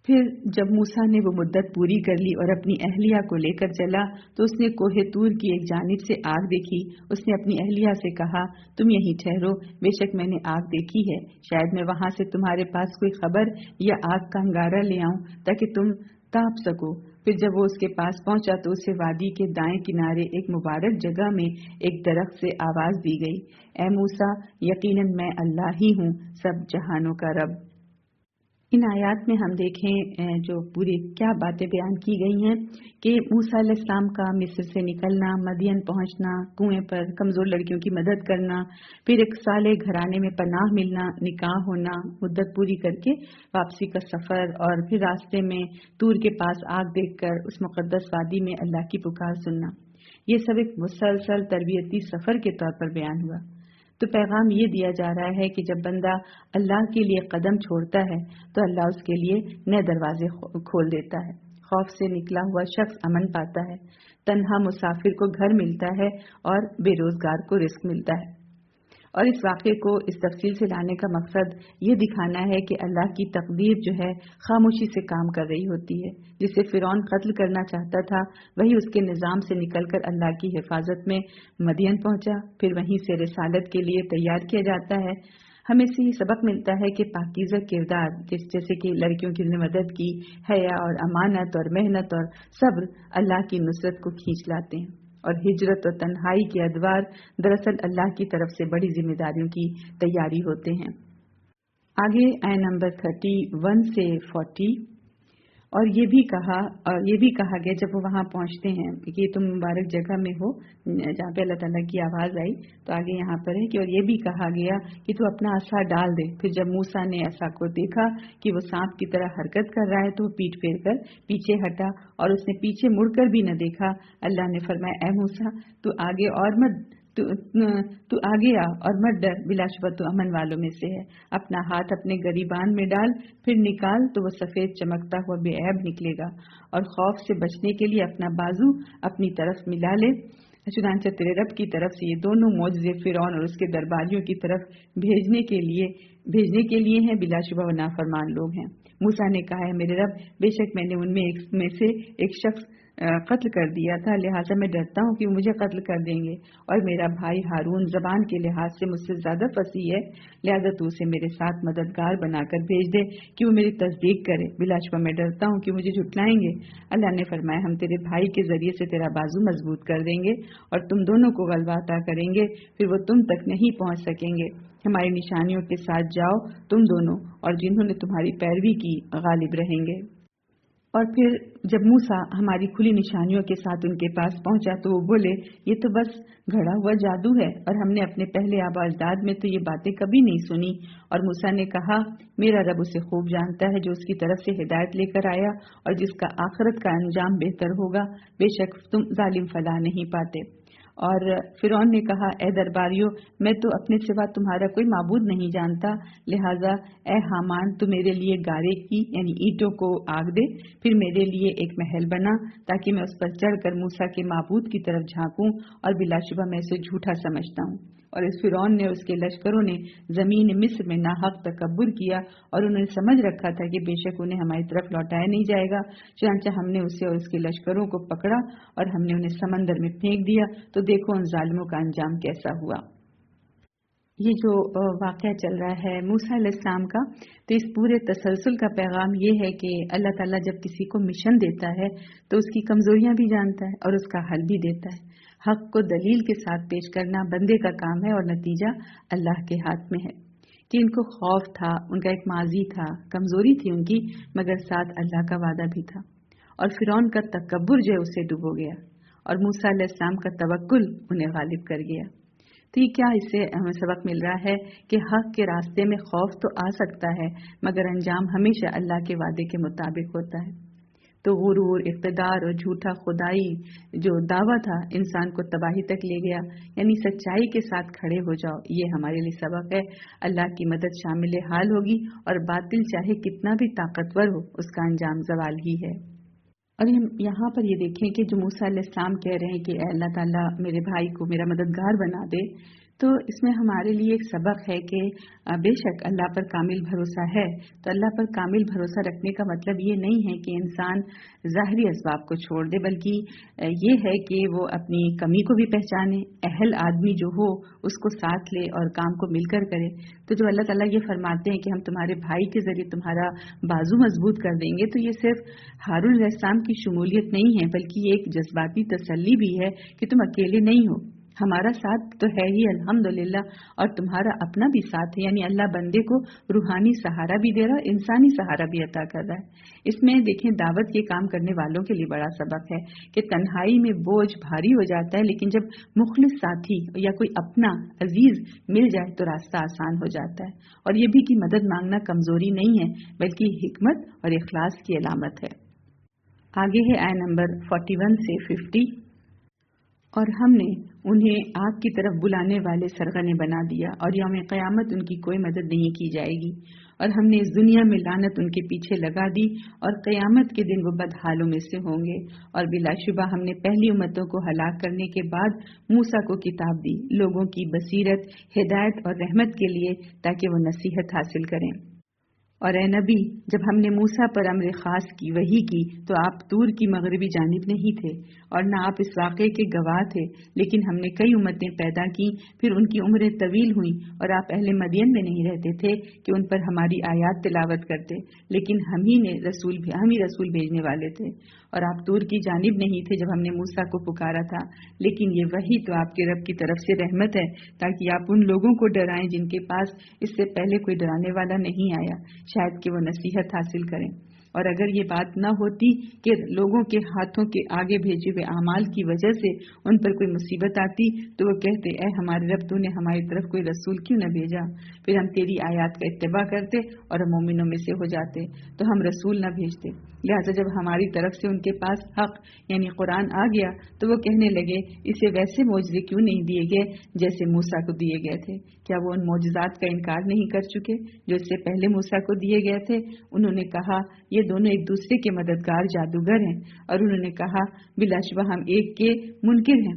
Speaker 1: پھر جب موسیٰ نے وہ مدت پوری کر لی اور اپنی اہلیہ کو لے کر چلا تو اس نے کوہ طور کی ایک جانب سے آگ دیکھی. اس نے اپنی اہلیہ سے کہا، تم یہیں ٹھہرو، بے شک میں نے آگ دیکھی ہے. شاید میں وہاں سے تمہارے پاس کوئی خبر یا آگ کا انگارہ لے آؤں تاکہ تم تاپ سکو. پھر جب وہ اس کے پاس پہنچا تو اسے وادی کے دائیں کنارے ایک مبارک جگہ میں ایک درخت سے آواز دی گئی، اے موسیٰ یقیناً میں اللہ ہی ہوں سب جہانوں کا رب. ان آیات میں ہم دیکھیں جو پوری کیا باتیں بیان کی گئی ہیں کہ موسیٰ علیہ السلام کا مصر سے نکلنا، مدین پہنچنا، کنویں پر کمزور لڑکیوں کی مدد کرنا، پھر ایک صالح گھرانے میں پناہ ملنا، نکاح ہونا، مدت پوری کر کے واپسی کا سفر، اور پھر راستے میں طور کے پاس آگ دیکھ کر اس مقدس وادی میں اللہ کی پکار سننا. یہ سب ایک مسلسل تربیتی سفر کے طور پر بیان ہوا. تو پیغام یہ دیا جا رہا ہے کہ جب بندہ اللہ کے لیے قدم چھوڑتا ہے تو اللہ اس کے لیے نئے دروازے کھول دیتا ہے. خوف سے نکلا ہوا شخص امن پاتا ہے، تنہا مسافر کو گھر ملتا ہے اور بے روزگار کو رزق ملتا ہے. اور اس واقعے کو اس تفصیل سے لانے کا مقصد یہ دکھانا ہے کہ اللہ کی تقدیر جو ہے خاموشی سے کام کر رہی ہوتی ہے. جسے فرعون قتل کرنا چاہتا تھا وہی اس کے نظام سے نکل کر اللہ کی حفاظت میں مدین پہنچا، پھر وہیں سے رسالت کے لیے تیار کیا جاتا ہے. ہمیں سے یہ سبق ملتا ہے کہ پاکیزہ کردار جیسے کہ لڑکیوں کی مدد کی، حیا اور امانت اور محنت اور صبر اللہ کی نصرت کو کھینچ لاتے ہیں. اور ہجرت اور تنہائی کے ادوار دراصل اللہ کی طرف سے بڑی ذمہ داریوں کی تیاری ہوتے ہیں. آگے آیت نمبر 31 سے 40. اور یہ بھی کہا گیا جب وہ وہاں پہنچتے ہیں کہ تم مبارک جگہ میں ہو جہاں پہ اللہ تعالیٰ کی آواز آئی. تو آگے یہاں پر ہے کہ اور یہ بھی کہا گیا کہ تو اپنا عصا ڈال دے. پھر جب موسیٰ نے عصا کو دیکھا کہ وہ سانپ کی طرح حرکت کر رہا ہے تو وہ پیٹ پھیر کر پیچھے ہٹا، اور اس نے پیچھے مڑ کر بھی نہ دیکھا. اللہ نے فرمایا، اے موسیٰ تو آگے اور مت تو آگے آ اور مت ڈر، بلا شبہ تو امن والوں میں سے ہے. اپنا ہاتھ اپنے گریبان میں ڈال، پھر نکال تو وہ سفید چمکتا ہوا بے عیب نکلے گا، اور خوف سے بچنے کے لیے اپنا بازو اپنی طرف ملا لے. چنانچہ تیرے رب کی طرف سے یہ دونوں معجزے فرعون اور اس کے درباریوں کی طرف بھیجنے کے لیے ہیں، بلا شبہ وہ نافرمان لوگ ہیں. موسیٰ نے کہا ہے، میرے رب بے شک میں نے ان میں سے ایک شخص قتل کر دیا تھا، لہٰذا میں ڈرتا ہوں کہ وہ مجھے قتل کر دیں گے، اور میرا بھائی ہارون زبان کے لحاظ سے مجھ سے زیادہ فصیح ہے، لہٰذا تو اسے میرے ساتھ مددگار بنا کر بھیج دے کہ وہ میری تصدیق کرے، بلا شبہ میں ڈرتا ہوں کہ مجھے جھٹلائیں گے۔ اللہ نے فرمایا ہم تیرے بھائی کے ذریعے سے تیرا بازو مضبوط کر دیں گے اور تم دونوں کو غلبہ عطا کریں گے، پھر وہ تم تک نہیں پہنچ سکیں گے۔ ہماری نشانیوں کے ساتھ جاؤ تم دونوں، اور جنہوں نے تمہاری پیروی کی غالب رہیں گے۔ اور پھر جب موسیٰ ہماری کھلی نشانیوں کے ساتھ ان کے پاس پہنچا تو وہ بولے یہ تو بس گھڑا ہوا جادو ہے، اور ہم نے اپنے پہلے آباء اجداد میں تو یہ باتیں کبھی نہیں سنی۔ اور موسیٰ نے کہا میرا رب اسے خوب جانتا ہے جو اس کی طرف سے ہدایت لے کر آیا اور جس کا آخرت کا انجام بہتر ہوگا، بے شک تم ظالم فلاح نہیں پاتے۔ اور فرعون نے کہا اے درباریوں، میں تو اپنے سوا تمہارا کوئی معبود نہیں جانتا، لہٰذا اے حامان تو میرے لیے گارے کی یعنی اینٹوں کو آگ دے، پھر میرے لیے ایک محل بنا تاکہ میں اس پر چڑھ کر موسیٰ کے معبود کی طرف جھانکوں، اور بلا شبہ میں اسے جھوٹا سمجھتا ہوں۔ اور اس فرعون نے اس کے لشکروں نے زمین مصر میں ناحق تکبر کیا، اور انہوں نے سمجھ رکھا تھا کہ بے شک انہیں ہماری طرف لوٹایا نہیں جائے گا، چنانچہ ہم نے اسے اور اس کے لشکروں کو پکڑا اور ہم نے انہیں سمندر میں پھینک دیا، تو دیکھو ان ظالموں کا انجام کیسا ہوا۔ یہ جو واقعہ چل رہا ہے موسیٰ علیہ السلام کا، تو اس پورے تسلسل کا پیغام یہ ہے کہ اللہ تعالیٰ جب کسی کو مشن دیتا ہے تو اس کی کمزوریاں بھی جانتا ہے اور اس کا حل بھی دیتا ہے۔ حق کو دلیل کے ساتھ پیش کرنا بندے کا کام ہے، اور نتیجہ اللہ کے ہاتھ میں ہے۔ کہ ان کو خوف تھا، ان کا ایک ماضی تھا، کمزوری تھی ان کی، مگر ساتھ اللہ کا وعدہ بھی تھا، اور فرعون کا تکبر جو ہے اسے ڈبو گیا، اور موسیٰ علیہ السلام کا توکل انہیں غالب کر گیا۔ تو یہ کیا اس سے ہمیں سبق مل رہا ہے کہ حق کے راستے میں خوف تو آ سکتا ہے، مگر انجام ہمیشہ اللہ کے وعدے کے مطابق ہوتا ہے۔ تو غرور، اقتدار اور جھوٹا خدائی جو دعویٰ تھا انسان کو تباہی تک لے گیا، یعنی سچائی کے ساتھ کھڑے ہو جاؤ، یہ ہمارے لیے سبق ہے۔ اللہ کی مدد شامل حال ہوگی، اور باطل چاہے کتنا بھی طاقتور ہو اس کا انجام زوال ہی ہے۔ اور ہم یہاں پر یہ دیکھیں کہ جو موسیٰ علیہ السلام کہہ رہے ہیں کہ اے اللہ تعالیٰ میرے بھائی کو میرا مددگار بنا دے، تو اس میں ہمارے لیے ایک سبق ہے کہ بے شک اللہ پر کامل بھروسہ ہے، تو اللہ پر کامل بھروسہ رکھنے کا مطلب یہ نہیں ہے کہ انسان ظاہری اسباب کو چھوڑ دے، بلکہ یہ ہے کہ وہ اپنی کمی کو بھی پہچانے، اہل آدمی جو ہو اس کو ساتھ لے اور کام کو مل کر کرے۔ تو جو اللہ تعالیٰ یہ فرماتے ہیں کہ ہم تمہارے بھائی کے ذریعے تمہارا بازو مضبوط کر دیں گے، تو یہ صرف ہارون علیہ السلام کی شمولیت نہیں ہے، بلکہ یہ ایک جذباتی تسلی بھی ہے کہ تم اکیلے نہیں ہو، ہمارا ساتھ تو ہے ہی الحمدللہ، اور تمہارا اپنا بھی ساتھ ہے، یعنی اللہ بندے کو روحانی سہارا بھی دے رہا ہے، انسانی سہارا بھی عطا کر رہا ہے۔ اس میں دیکھیں دعوت کے کام کرنے والوں کے لیے بڑا سبق ہے کہ تنہائی میں بوجھ بھاری ہو جاتا ہے، لیکن جب مخلص ساتھی یا کوئی اپنا عزیز مل جائے تو راستہ آسان ہو جاتا ہے، اور یہ بھی کہ مدد مانگنا کمزوری نہیں ہے بلکہ حکمت اور اخلاص کی علامت ہے۔ آگے ہے آیت نمبر 41 سے 50۔ اور ہم نے انہیں آگ کی طرف بلانے والے سرغنے بنا دیا، اور یوم قیامت ان کی کوئی مدد نہیں کی جائے گی، اور ہم نے اس دنیا میں لعنت ان کے پیچھے لگا دی، اور قیامت کے دن وہ بدحالوں میں سے ہوں گے۔ اور بلا شبہ ہم نے پہلی امتوں کو ہلاک کرنے کے بعد موسیٰ کو کتاب دی، لوگوں کی بصیرت، ہدایت اور رحمت کے لیے، تاکہ وہ نصیحت حاصل کریں۔ اور اے نبی، جب ہم نے موسیٰ پر امر خاص کی وحی کی تو آپ طور کی مغربی جانب نہیں تھے، اور نہ آپ اس واقعے کے گواہ تھے، لیکن ہم نے کئی امتیں پیدا کی، پھر ان کی عمریں طویل ہوئیں، اور آپ اہل مدین میں نہیں رہتے تھے کہ ان پر ہماری آیات تلاوت کرتے، لیکن ہم ہی رسول بھیجنے والے تھے۔ اور آپ طور کی جانب نہیں تھے جب ہم نے موسیٰ کو پکارا تھا، لیکن یہ وحی تو آپ کے رب کی طرف سے رحمت ہے، تاکہ آپ ان لوگوں کو ڈرائیں جن کے پاس اس سے پہلے کوئی ڈرانے والا نہیں آیا، شاید کہ وہ نصیحت حاصل کریں۔ اور اگر یہ بات نہ ہوتی کہ لوگوں کے ہاتھوں کے آگے بھیجے ہوئے اعمال کی وجہ سے ان پر کوئی مصیبت آتی تو وہ کہتے اے ہمارے رب، تو نے ہماری طرف کوئی رسول کیوں نہ بھیجا، پھر ہم تیری آیات کا اتباع کرتے اور ہم مومنوں میں سے ہو جاتے، تو ہم رسول نہ بھیجتے۔ لہٰذا جب ہماری طرف سے ان کے پاس حق یعنی قرآن آ گیا تو وہ کہنے لگے اسے ویسے معجزے کیوں نہیں دیے گئے جیسے موسیٰ کو دیے گئے تھے؟ کیا وہ ان معجزات کا انکار نہیں کر چکے جو اس سے پہلے موسیٰ کو دیے گئے تھے؟ انہوں نے کہا یہ دونوں ایک دوسرے کے مددگار جادوگر ہیں، اور انہوں نے کہا بلا شبہ ہم ایک کے منکر ہیں،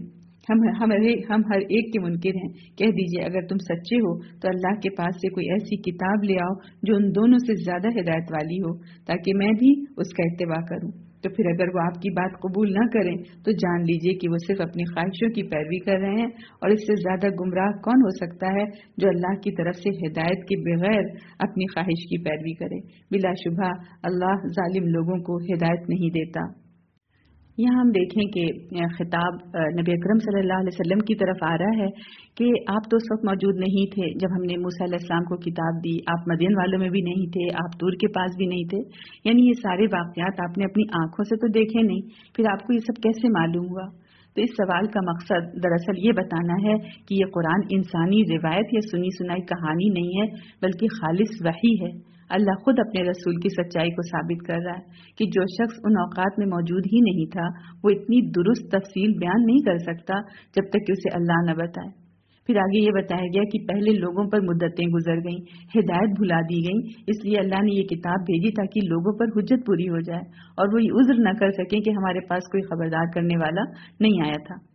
Speaker 1: ہم ہر ایک کے منکر ہیں۔ کہہ دیجئے اگر تم سچے ہو تو اللہ کے پاس سے کوئی ایسی کتاب لے آؤ جو ان دونوں سے زیادہ ہدایت والی ہو، تاکہ میں بھی اس کا اتباع کروں۔ تو پھر اگر وہ آپ کی بات قبول نہ کریں تو جان لیجئے کہ وہ صرف اپنی خواہشوں کی پیروی کر رہے ہیں، اور اس سے زیادہ گمراہ کون ہو سکتا ہے جو اللہ کی طرف سے ہدایت کے بغیر اپنی خواہش کی پیروی کرے۔ بلا شبہ اللہ ظالم لوگوں کو ہدایت نہیں دیتا۔ یہاں ہم دیکھیں کہ خطاب نبی اکرم صلی اللہ علیہ وسلم کی طرف آ رہا ہے کہ آپ تو اس وقت موجود نہیں تھے جب ہم نے موسیٰ علیہ السلام کو کتاب دی، آپ مدین والوں میں بھی نہیں تھے، آپ طور کے پاس بھی نہیں تھے، یعنی یہ سارے واقعات آپ نے اپنی آنکھوں سے تو دیکھے نہیں، پھر آپ کو یہ سب کیسے معلوم ہوا؟ تو اس سوال کا مقصد دراصل یہ بتانا ہے کہ یہ قرآن انسانی روایت یا سنی سنائی کہانی نہیں ہے، بلکہ خالص وحی ہے۔ اللہ خود اپنے رسول کی سچائی کو ثابت کر رہا ہے کہ جو شخص ان اوقات میں موجود ہی نہیں تھا وہ اتنی درست تفصیل بیان نہیں کر سکتا جب تک کہ اسے اللہ نہ بتائے۔ پھر آگے یہ بتایا گیا کہ پہلے لوگوں پر مدتیں گزر گئیں، ہدایت بھلا دی گئی، اس لیے اللہ نے یہ کتاب بھیجی تاکہ لوگوں پر حجت پوری ہو جائے اور وہ یہ عذر نہ کر سکیں کہ ہمارے پاس کوئی خبردار کرنے والا نہیں آیا تھا۔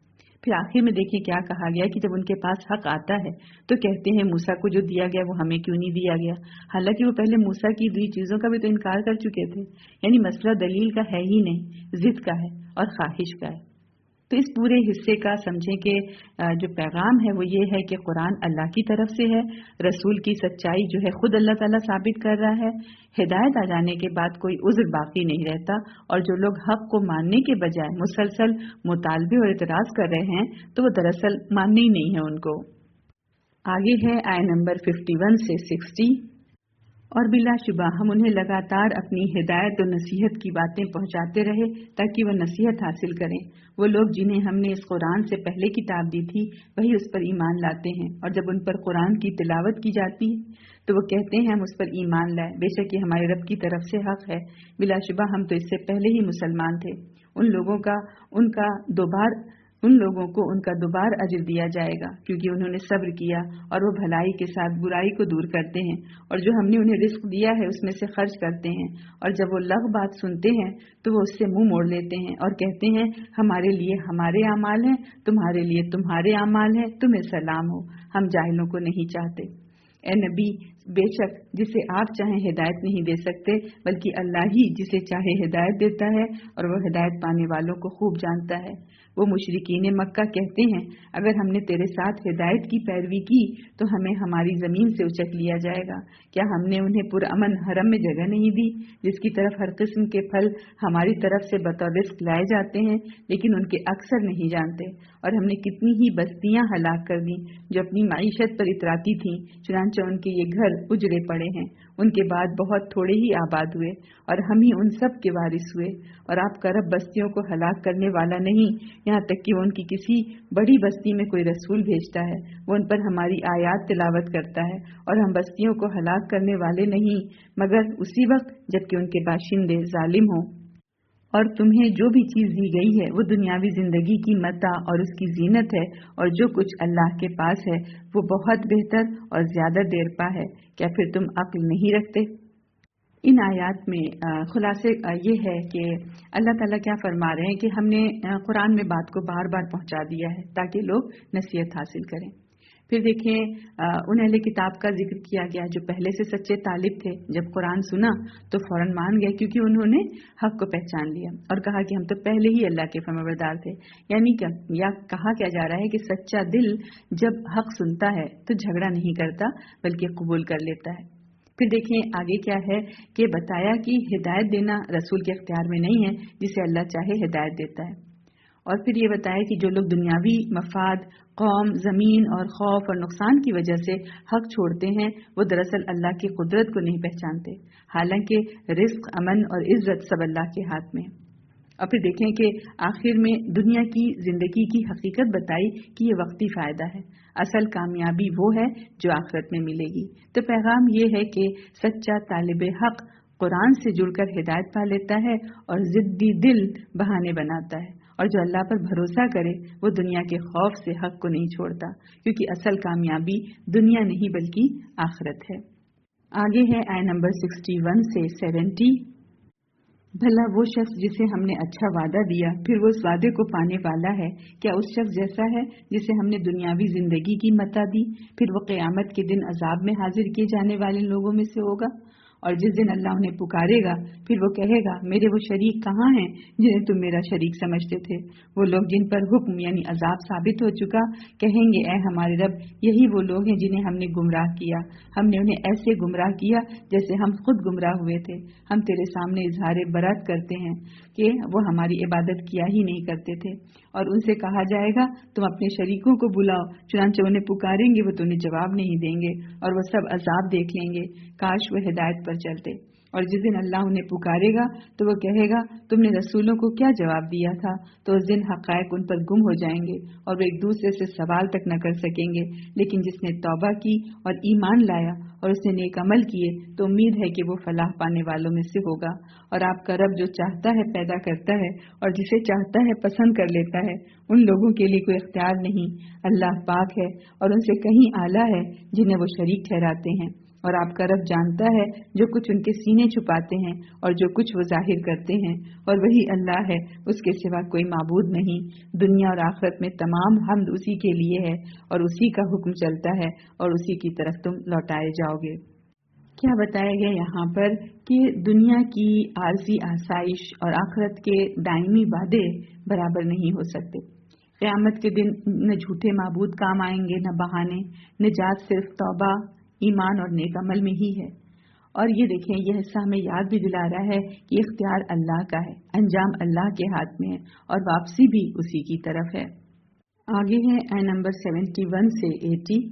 Speaker 1: پھر آخر میں دیکھیں کیا کہا گیا کہ جب ان کے پاس حق آتا ہے تو کہتے ہیں موسیٰ کو جو دیا گیا وہ ہمیں کیوں نہیں دیا گیا، حالانکہ وہ پہلے موسیٰ کی دی چیزوں کا بھی تو انکار کر چکے تھے۔ یعنی مسئلہ دلیل کا ہے ہی نہیں، ضد کا ہے اور خواہش کا ہے۔ تو اس پورے حصے کا سمجھیں کہ جو پیغام ہے وہ یہ ہے کہ قرآن اللہ کی طرف سے ہے، رسول کی سچائی جو ہے خود اللہ تعالیٰ ثابت کر رہا ہے، ہدایت آ جانے کے بعد کوئی عذر باقی نہیں رہتا، اور جو لوگ حق کو ماننے کے بجائے مسلسل مطالبے اور اعتراض کر رہے ہیں تو وہ دراصل ماننے ہی نہیں ہے ان کو۔ آگے ہے آیت نمبر 51 سے 60، اور بلا شبہ ہم انہیں لگاتار اپنی ہدایت و نصیحت کی باتیں پہنچاتے رہے تاکہ وہ نصیحت حاصل کریں۔ وہ لوگ جنہیں ہم نے اس قرآن سے پہلے کتاب دی تھی وہی اس پر ایمان لاتے ہیں، اور جب ان پر قرآن کی تلاوت کی جاتی ہے تو وہ کہتے ہیں ہم اس پر ایمان لائے، بے شک یہ ہمارے رب کی طرف سے حق ہے، بلا شبہ ہم تو اس سے پہلے ہی مسلمان تھے۔ ان لوگوں کو ان کا دوبار اجر دیا جائے گا کیونکہ انہوں نے صبر کیا اور وہ بھلائی کے ساتھ برائی کو دور کرتے ہیں، اور جو ہم نے انہیں رزق دیا ہے اس میں سے خرچ کرتے ہیں، اور جب وہ لغو بات سنتے ہیں تو وہ اس سے منہ موڑ لیتے ہیں اور کہتے ہیں ہمارے لیے ہمارے اعمال ہیں، تمہارے لیے تمہارے اعمال ہیں، تمہیں سلام ہو، ہم جاہلوں کو نہیں چاہتے۔ اے نبی، بے شک جسے آپ چاہیں ہدایت نہیں دے سکتے بلکہ اللہ ہی جسے چاہے ہدایت دیتا ہے، اور وہ ہدایت پانے والوں کو خوب جانتا ہے۔ وہ مشرکین مکہ کہتے ہیں اگر ہم نے تیرے ساتھ ہدایت کی پیروی کی تو ہمیں ہماری زمین سے اچک لیا جائے گا، کیا ہم نے انہیں پرامن حرم میں جگہ نہیں دی جس کی طرف ہر قسم کے پھل ہماری طرف سے بطور رزق لائے جاتے ہیں؟ لیکن ان کے اکثر نہیں جانتے۔ اور ہم نے کتنی ہی بستیاں ہلاک کر دیں جو اپنی معیشت پر اتراتی تھیں، چنانچہ ان کے یہ گھر اجڑے پڑے ہیں، ان کے بعد بہت تھوڑے ہی آباد ہوئے، اور ہم ہی ان سب کے وارث ہوئے۔ اور آپ کا رب بستیوں کو ہلاک کرنے والا نہیں، یہاں تک کہ وہ ان کی کسی بڑی بستی میں کوئی رسول بھیجتا ہے، وہ ان پر ہماری آیات تلاوت کرتا ہے، اور ہم بستیوں کو ہلاک کرنے والے نہیں مگر اسی وقت جبکہ ان کے باشندے ظالم ہوں۔ اور تمہیں جو بھی چیز دی گئی ہے وہ دنیاوی زندگی کی متاع اور اس کی زینت ہے، اور جو کچھ اللہ کے پاس ہے وہ بہت بہتر اور زیادہ دیر پا ہے، کیا پھر تم عقل نہیں رکھتے؟ ان آیات میں خلاصے یہ ہے کہ اللہ تعالیٰ کیا فرما رہے ہیں کہ ہم نے قرآن میں بات کو بار بار پہنچا دیا ہے تاکہ لوگ نصیحت حاصل کریں۔ پھر دیکھیں ان اہل کتاب کا ذکر کیا گیا جو پہلے سے سچے طالب تھے، جب قرآن سنا تو فوراً مان گئے کیونکہ انہوں نے حق کو پہچان لیا اور کہا کہ ہم تو پہلے ہی اللہ کے فرمانبردار تھے۔ یعنی یا کہا کیا جا رہا ہے کہ سچا دل جب حق سنتا ہے تو جھگڑا نہیں کرتا بلکہ قبول کر لیتا ہے۔ پھر دیکھیں آگے کیا ہے کہ بتایا کہ ہدایت دینا رسول کے اختیار میں نہیں ہے، جسے اللہ چاہے ہدایت دیتا ہے۔ اور پھر یہ بتایا کہ جو لوگ دنیاوی مفاد، قوم، زمین اور خوف اور نقصان کی وجہ سے حق چھوڑتے ہیں وہ دراصل اللہ کی قدرت کو نہیں پہچانتے، حالانکہ رزق، امن اور عزت سب اللہ کے ہاتھ میں۔ اور پھر دیکھیں کہ آخر میں دنیا کی زندگی کی حقیقت بتائی کہ یہ وقتی فائدہ ہے، اصل کامیابی وہ ہے جو آخرت میں ملے گی۔ تو پیغام یہ ہے کہ سچا طالب حق قرآن سے جڑ کر ہدایت پا لیتا ہے اور ضدی دل بہانے بناتا ہے، اور جو اللہ پر بھروسہ کرے وہ دنیا کے خوف سے حق کو نہیں چھوڑتا، کیونکہ اصل کامیابی دنیا نہیں بلکہ آخرت ہے۔ آگے ہے آیت نمبر 61 سے 70۔ بھلا وہ شخص جسے ہم نے اچھا وعدہ دیا پھر وہ اس وعدے کو پانے والا ہے، کیا اس شخص جیسا ہے جسے ہم نے دنیاوی زندگی کی متاع دی، پھر وہ قیامت کے دن عذاب میں حاضر کیے جانے والے لوگوں میں سے ہوگا؟ اور جس دن اللہ انہیں پکارے گا پھر وہ کہے گا میرے وہ شریک کہاں ہیں جنہیں تم میرا شریک سمجھتے تھے؟ وہ لوگ جن پر حکم یعنی عذاب ثابت ہو چکا کہیں گے اے ہمارے رب یہی وہ لوگ ہیں جنہیں ہم نے گمراہ کیا، ہم نے انہیں ایسے گمراہ کیا جیسے ہم خود گمراہ ہوئے تھے۔ ہم تیرے سامنے اظہار برات کرتے ہیں کہ وہ ہماری عبادت کیا ہی نہیں کرتے تھے۔ اور ان سے کہا جائے گا تم اپنے شریکوں کو بلاؤ، چنانچہ انہیں پکاریں گے وہ تمہیں جواب نہیں دیں گے اور وہ سب عذاب دیکھ لیں گے، کاش وہ ہدایت پر چلتے۔ اور جس دن اللہ انہیں پکارے گا تو وہ کہے گا تم نے رسولوں کو کیا جواب دیا تھا؟ تو اس دن حقائق ان پر گم ہو جائیں گے اور وہ ایک دوسرے سے سوال تک نہ کر سکیں گے، لیکن جس نے توبہ کی اور ایمان لایا اور اس نے نیک عمل کیے تو امید ہے کہ وہ فلاح پانے والوں میں سے ہوگا۔ اور آپ کا رب جو چاہتا ہے پیدا کرتا ہے اور جسے چاہتا ہے پسند کر لیتا ہے، ان لوگوں کے لیے کوئی اختیار نہیں۔ اللہ پاک ہے اور ان سے کہیں اعلیٰ ہے جنہیں وہ شریک ٹھہراتے ہیں۔ اور آپ کا رب جانتا ہے جو کچھ ان کے سینے چھپاتے ہیں اور جو کچھ وہ ظاہر کرتے ہیں، اور وہی اللہ ہے، اس کے سوا کوئی معبود نہیں۔ دنیا اور آخرت میں تمام حمد اسی کے لیے ہے اور اسی کا حکم چلتا ہے اور اسی کی طرف تم لوٹائے جاؤ گے۔ کیا بتایا گیا یہاں پر کہ دنیا کی عارضی آسائش اور آخرت کے دائمی وعدے برابر نہیں ہو سکتے۔ قیامت کے دن نہ جھوٹے معبود کام آئیں گے نہ بہانے، نجات صرف توبہ، ایمان اور نیک عمل میں ہی ہے۔ اور یہ دیکھیں یہ حصہ ہمیں یاد بھی دلا رہا ہے کہ اختیار اللہ کا ہے، انجام اللہ کے ہاتھ میں ہے اور واپسی بھی اسی کی طرف ہے۔ آگے ہے آیت نمبر 71 سے 80۔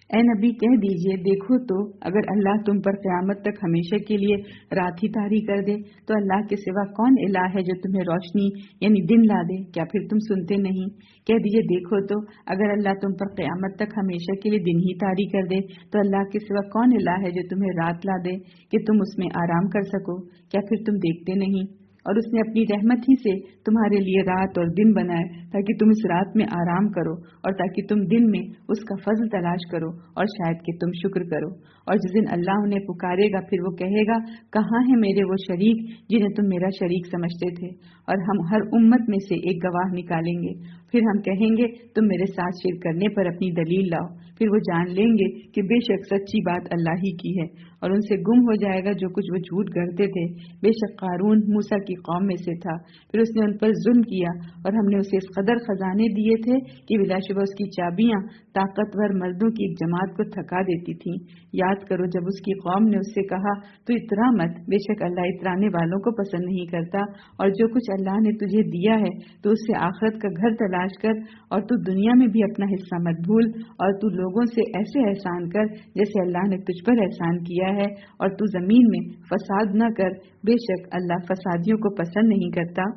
Speaker 1: اے نبی کہہ دیجئے دیکھو تو اگر اللہ تم پر قیامت تک ہمیشہ کے لیے رات ہی طاری کر دے تو اللہ کے سوا کون الہ ہے جو تمہیں روشنی یعنی دن لا دے؟ کیا پھر تم سنتے نہیں؟ کہہ دیجئے دیکھو تو اگر اللہ تم پر قیامت تک ہمیشہ کے لیے دن ہی طاری کر دے تو اللہ کے سوا کون الہ ہے جو تمہیں رات لا دے کہ تم اس میں آرام کر سکو؟ کیا پھر تم دیکھتے نہیں؟ اور اس نے اپنی رحمت ہی سے تمہارے لیے رات اور دن بنائے تاکہ تم اس رات میں آرام کرو اور تاکہ تم دن میں اس کا فضل تلاش کرو اور شاید کہ تم شکر کرو۔ اور جس دن اللہ انہیں پکارے گا پھر وہ کہے گا کہاں ہیں میرے وہ شریک جنہیں تم میرا شریک سمجھتے تھے؟ اور ہم ہر امت میں سے ایک گواہ نکالیں گے، پھر ہم کہیں گے تم میرے ساتھ شرک کرنے پر اپنی دلیل لاؤ، پھر وہ جان لیں گے کہ بے شک سچی بات اللہ ہی کی ہے اور ان سے گم ہو جائے گا جو کچھ وہ جھوٹ گڑھتے تھے۔ بے شک قارون موسیٰ کی قوم میں سے تھا، پھر اس نے ان پر ظلم کیا اور ہم نے اسے اس قدر خزانے دیے تھے کہ بلا شبہ اس کی چابیاں طاقتور مردوں کی ایک جماعت کو تھکا دیتی تھیں۔ یاد کرو جب اس کی قوم نے اس سے کہا تو اترا مت، بے شک اللہ اترانے والوں کو پسند نہیں کرتا، اور جو کچھ اللہ نے تجھے دیا ہے تو اس سے آخرت کا گھر تلاش کر اور تو دنیا میں بھی اپنا حصہ مت بھول، اور تو لوگوں سے ایسے احسان کر جیسے اللہ نے تجھ پر احسان کیا ہے، اور تو زمین میں فساد نہ کر، بے شک اللہ فسادیوں کو پسند نہیں کرتا۔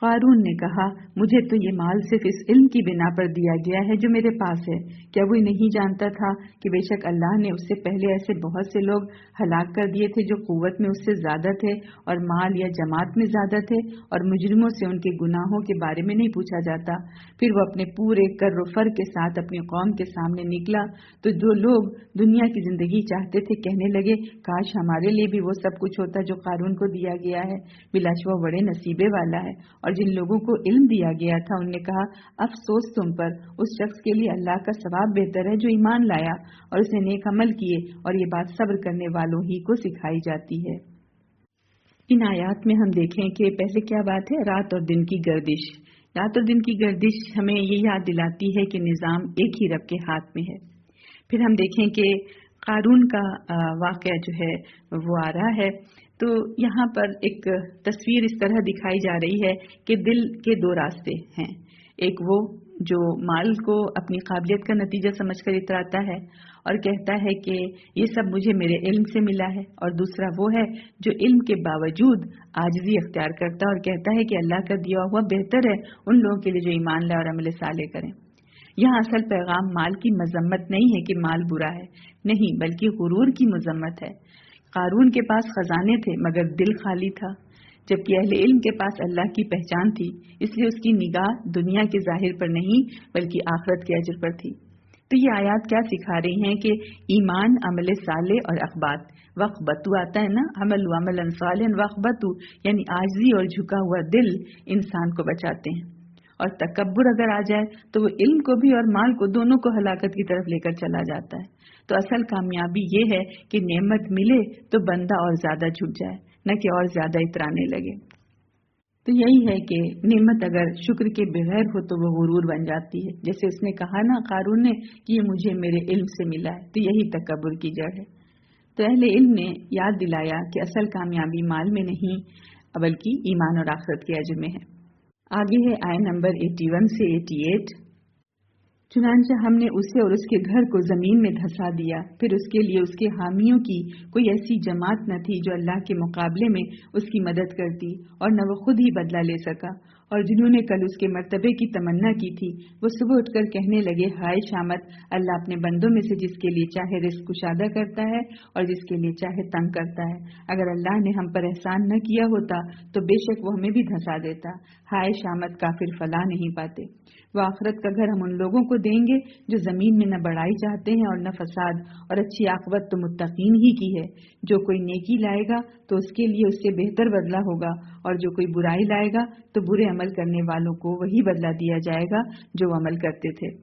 Speaker 1: قارون نے کہا مجھے تو یہ مال صرف اس علم کی بنا پر دیا گیا ہے جو میرے پاس ہے، کیا وہ نہیں جانتا تھا کہ بے شک اللہ نے اس سے پہلے ایسے بہت سے لوگ ہلاک کر دیے تھے جو قوت میں اس سے زیادہ تھے اور مال یا جماعت میں زیادہ تھے، اور مجرموں سے ان کے گناہوں کے بارے میں نہیں پوچھا جاتا۔ پھر وہ اپنے پورے کر و فر کے ساتھ اپنی قوم کے سامنے نکلا تو جو لوگ دنیا کی زندگی چاہتے تھے کہنے لگے کاش ہمارے لیے بھی وہ سب کچھ ہوتا جو قارون کو دیا گیا ہے، بلاشبہ بڑے نصیبے والا ہے۔ اور جن لوگوں کو علم دیا گیا تھا ان نے کہا افسوس تم پر، اس شخص کے لیے اللہ کا ثواب بہتر ہے جو ایمان لایا اور اس نے نیک عمل کیے، اور یہ بات صبر کرنے والوں ہی کو سکھائی جاتی ہے۔ ان آیات میں ہم دیکھیں کہ پہلے کیا بات ہے، رات اور دن کی گردش۔ رات اور دن کی گردش ہمیں یہ یاد دلاتی ہے کہ نظام ایک ہی رب کے ہاتھ میں ہے۔ پھر ہم دیکھیں کہ قارون کا واقعہ جو ہے وہ آ رہا ہے، تو یہاں پر ایک تصویر اس طرح دکھائی جا رہی ہے کہ دل کے دو راستے ہیں، ایک وہ جو مال کو اپنی قابلیت کا نتیجہ سمجھ کر اتراتا ہے اور کہتا ہے کہ یہ سب مجھے میرے علم سے ملا ہے، اور دوسرا وہ ہے جو علم کے باوجود عاجزی اختیار کرتا ہے اور کہتا ہے کہ اللہ کا دیا ہوا بہتر ہے ان لوگوں کے لیے جو ایمان لائے اور عمل صالح کریں۔ یہاں اصل پیغام مال کی مذمت نہیں ہے کہ مال برا ہے، نہیں، بلکہ غرور کی مذمت ہے۔ قارون کے پاس خزانے تھے مگر دل خالی تھا، جبکہ اہل علم کے پاس اللہ کی پہچان تھی، اس لیے اس کی نگاہ دنیا کے ظاہر پر نہیں بلکہ آخرت کے اجر پر تھی۔ تو یہ آیات کیا سکھا رہی ہیں کہ ایمان، عمل صالح اور اخبات، وقبتو آتا ہے نا، عمل عملا صالحا وقبتو، یعنی عاجزی اور جھکا ہوا دل انسان کو بچاتے ہیں۔ اور تکبر اگر آ جائے تو وہ علم کو بھی اور مال کو دونوں کو ہلاکت کی طرف لے کر چلا جاتا ہے۔ تو اصل کامیابی یہ ہے کہ نعمت ملے تو بندہ اور زیادہ جھک جائے، نہ کہ اور زیادہ اترانے لگے۔ تو یہی ہے کہ نعمت اگر شکر کے بغیر ہو تو وہ غرور بن جاتی ہے، جیسے اس نے کہا نا قارون نے کہ یہ مجھے میرے علم سے ملا ہے، تو یہی تکبر کی جڑ ہے۔ تو اہل علم نے یاد دلایا کہ اصل کامیابی مال میں نہیں بلکہ ایمان اور آخرت کے اجر میں ہے۔ آگے ہے آیت نمبر 81 سے 88۔ چنانچہ ہم نے اسے اور اس کے گھر کو زمین میں دھسا دیا، پھر اس کے لیے اس کے حامیوں کی کوئی ایسی جماعت نہ تھی جو اللہ کے مقابلے میں اس کی مدد کرتی، اور نہ وہ خود ہی بدلہ لے سکا۔ اور جنہوں نے کل اس کے مرتبے کی تمنا کی تھی وہ صبح اٹھ کر کہنے لگے، ہائے شامت، اللہ اپنے بندوں میں سے جس کے لیے چاہے رزق کشادہ کرتا ہے اور جس کے لیے چاہے تنگ کرتا ہے۔ اگر اللہ نے ہم پر احسان نہ کیا ہوتا تو بے شک وہ ہمیں بھی دھسا دیتا۔ ہائے شامت، کافر فلاح نہیں پاتے۔ وہ آخرت کا گھر ہم ان لوگوں کو دیں گے جو زمین میں نہ بڑائی چاہتے ہیں اور نہ فساد، اور اچھی عاقبت تو متقین ہی کی ہے۔ جو کوئی نیکی لائے گا تو اس کے لیے اس سے بہتر بدلہ ہوگا، اور جو کوئی برائی لائے گا تو برے عمل کرنے والوں کو وہی بدلہ دیا جائے گا جو وہ عمل کرتے تھے۔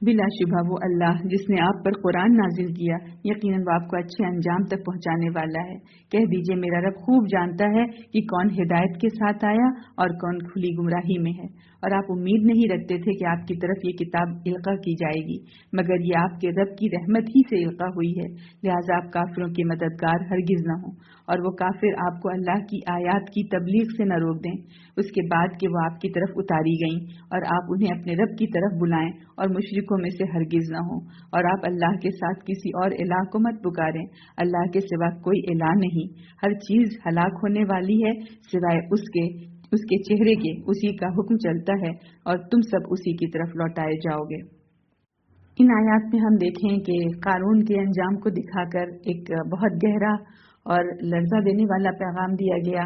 Speaker 1: بلا شبہ وہ اللہ جس نے آپ پر قرآن نازل کیا، یقیناً وہ آپ کو اچھے انجام تک پہنچانے والا ہے۔ کہہ دیجئے میرا رب خوب جانتا ہے کہ کون ہدایت کے ساتھ آیا اور کون کھلی گمراہی میں ہے، اور آپ امید نہیں رکھتے تھے کہ آپ کی طرف یہ کتاب القا کی جائے گی، مگر یہ آپ کے رب کی رحمت ہی سے القا ہوئی ہے، لہٰذا آپ کافروں کے مددگار ہرگز نہ ہوں، اور وہ کافر آپ کو اللہ کی آیات کی تبلیغ سے نہ روک دیں اس کے بعد کہ وہ آپ کی طرف اتاری گئیں، اور آپ انہیں اپنے رب کی طرف بلائیں اور مشرکوں میں سے ہرگز نہ ہوں، اور آپ اللہ کے ساتھ کسی اور الہ کو مت پکاریں، اللہ کے سوا کوئی الہ نہیں، ہر چیز ہلاک ہونے والی ہے سوائے اس کے چہرے کے، اسی کا حکم چلتا ہے اور تم سب اسی کی طرف لوٹائے جاؤ گے۔ ان آیات میں ہم دیکھیں کہ قارون کے انجام کو دکھا کر ایک بہت گہرا اور لرزہ دینے والا پیغام دیا گیا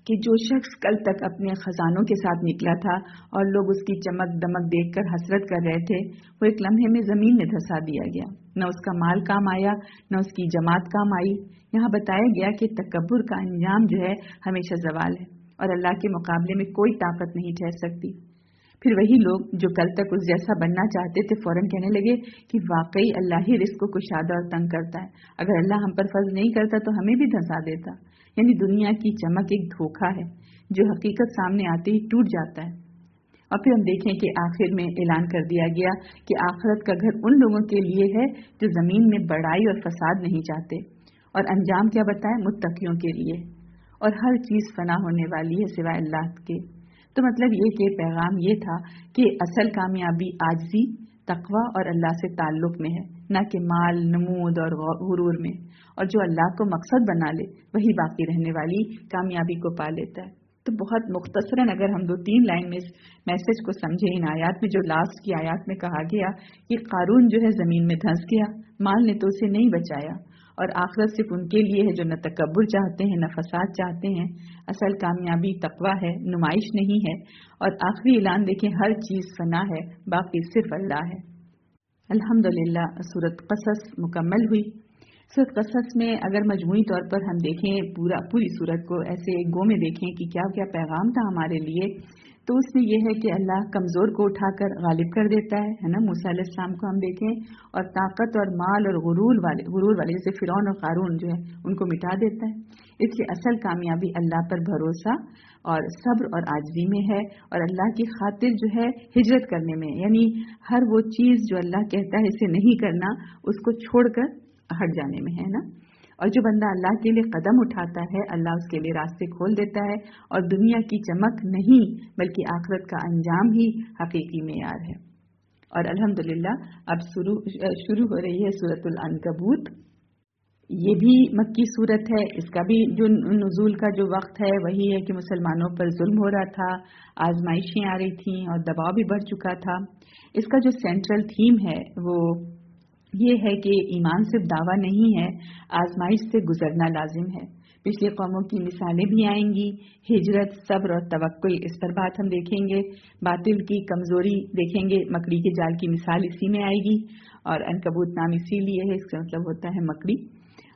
Speaker 1: کہ جو شخص کل تک اپنے خزانوں کے ساتھ نکلا تھا اور لوگ اس کی چمک دمک دیکھ کر حسرت کر رہے تھے، وہ ایک لمحے میں زمین میں دھسا دیا گیا، نہ اس کا مال کام آیا نہ اس کی جماعت کام آئی۔ یہاں بتایا گیا کہ تکبر کا انجام جو ہے ہمیشہ زوال ہے، اور اللہ کے مقابلے میں کوئی طاقت نہیں ٹھہر سکتی۔ پھر وہی لوگ جو کل تک اس جیسا بننا چاہتے تھے فوراً کہنے لگے کہ واقعی اللہ ہی رزق کو کشادہ اور تنگ کرتا ہے، اگر اللہ ہم پر فضل نہیں کرتا تو ہمیں بھی دھسا دیتا۔ یعنی دنیا کی چمک ایک دھوکہ ہے جو حقیقت سامنے آتے ہی ٹوٹ جاتا ہے۔ اور پھر ہم دیکھیں کہ آخر میں اعلان کر دیا گیا کہ آخرت کا گھر ان لوگوں کے لیے ہے جو زمین میں بڑائی اور فساد نہیں چاہتے، اور انجام کیا بتائیں؟ متقیوں کے لیے، اور ہر چیز فنا ہونے والی ہے سوائے اللہ کے۔ تو مطلب یہ کہ پیغام یہ تھا کہ اصل کامیابی عاجزی، تقوی اور اللہ سے تعلق میں ہے، نہ کہ مال، نمود اور غرور میں، اور جو اللہ کو مقصد بنا لے وہی باقی رہنے والی کامیابی کو پا لیتا ہے۔ تو بہت مختصراً اگر ہم 2-3 لائن میں اس میسج کو سمجھیں، ان آیات میں جو لاسٹ کی آیات میں کہا گیا کہ قارون جو ہے زمین میں دھنس گیا، مال نے تو اسے نہیں بچایا، اور آخرت صرف ان کے لیے ہے جو نہ تکبر چاہتے ہیں نہ فساد چاہتے ہیں۔ اصل کامیابی تقوی ہے، نمائش نہیں ہے، اور آخری اعلان دیکھیں، ہر چیز فنا ہے، باقی صرف اللہ ہے۔ الحمدللہ سورۃ قصص مکمل ہوئی۔ سورۃ قصص میں اگر مجموعی طور پر ہم دیکھیں پوری سورت کو ایسے ایک گو میں دیکھیں کہ کیا کیا پیغام تھا ہمارے لیے، تو اس میں یہ ہے کہ اللہ کمزور کو اٹھا کر غالب کر دیتا ہے نا، موسیٰ علیہ السلام کو ہم دیکھیں، اور طاقت اور مال اور غرور والے جیسے فرعون اور قارون جو ہے ان کو مٹا دیتا ہے۔ اس لیے اصل کامیابی اللہ پر بھروسہ اور صبر اور عاجزی میں ہے، اور اللہ کی خاطر جو ہے ہجرت کرنے میں، یعنی ہر وہ چیز جو اللہ کہتا ہے اسے نہیں کرنا، اس کو چھوڑ کر ہٹ جانے میں ہے نا۔ اور جو بندہ اللہ کے لیے قدم اٹھاتا ہے اللہ اس کے لیے راستے کھول دیتا ہے، اور دنیا کی چمک نہیں بلکہ آخرت کا انجام ہی حقیقی معیار ہے۔ اور الحمدللہ اب شروع ہو رہی ہے سورۃ العنکبوت۔ یہ بھی مکی صورت ہے، اس کا بھی جو نزول کا جو وقت ہے وہی ہے کہ مسلمانوں پر ظلم ہو رہا تھا، آزمائشیں آ رہی تھیں اور دباؤ بھی بڑھ چکا تھا۔ اس کا جو سینٹرل تھیم ہے وہ یہ ہے کہ ایمان صرف دعویٰ نہیں ہے، آزمائش سے گزرنا لازم ہے۔ پچھلی قوموں کی مثالیں بھی آئیں گی، ہجرت، صبر اور توکل، اس پر بات ہم دیکھیں گے، باطل کی کمزوری دیکھیں گے، مکڑی کے جال کی مثال اسی میں آئے گی، اور عنکبوت نام اسی لیے ہے، اس کا مطلب ہوتا ہے مکڑی۔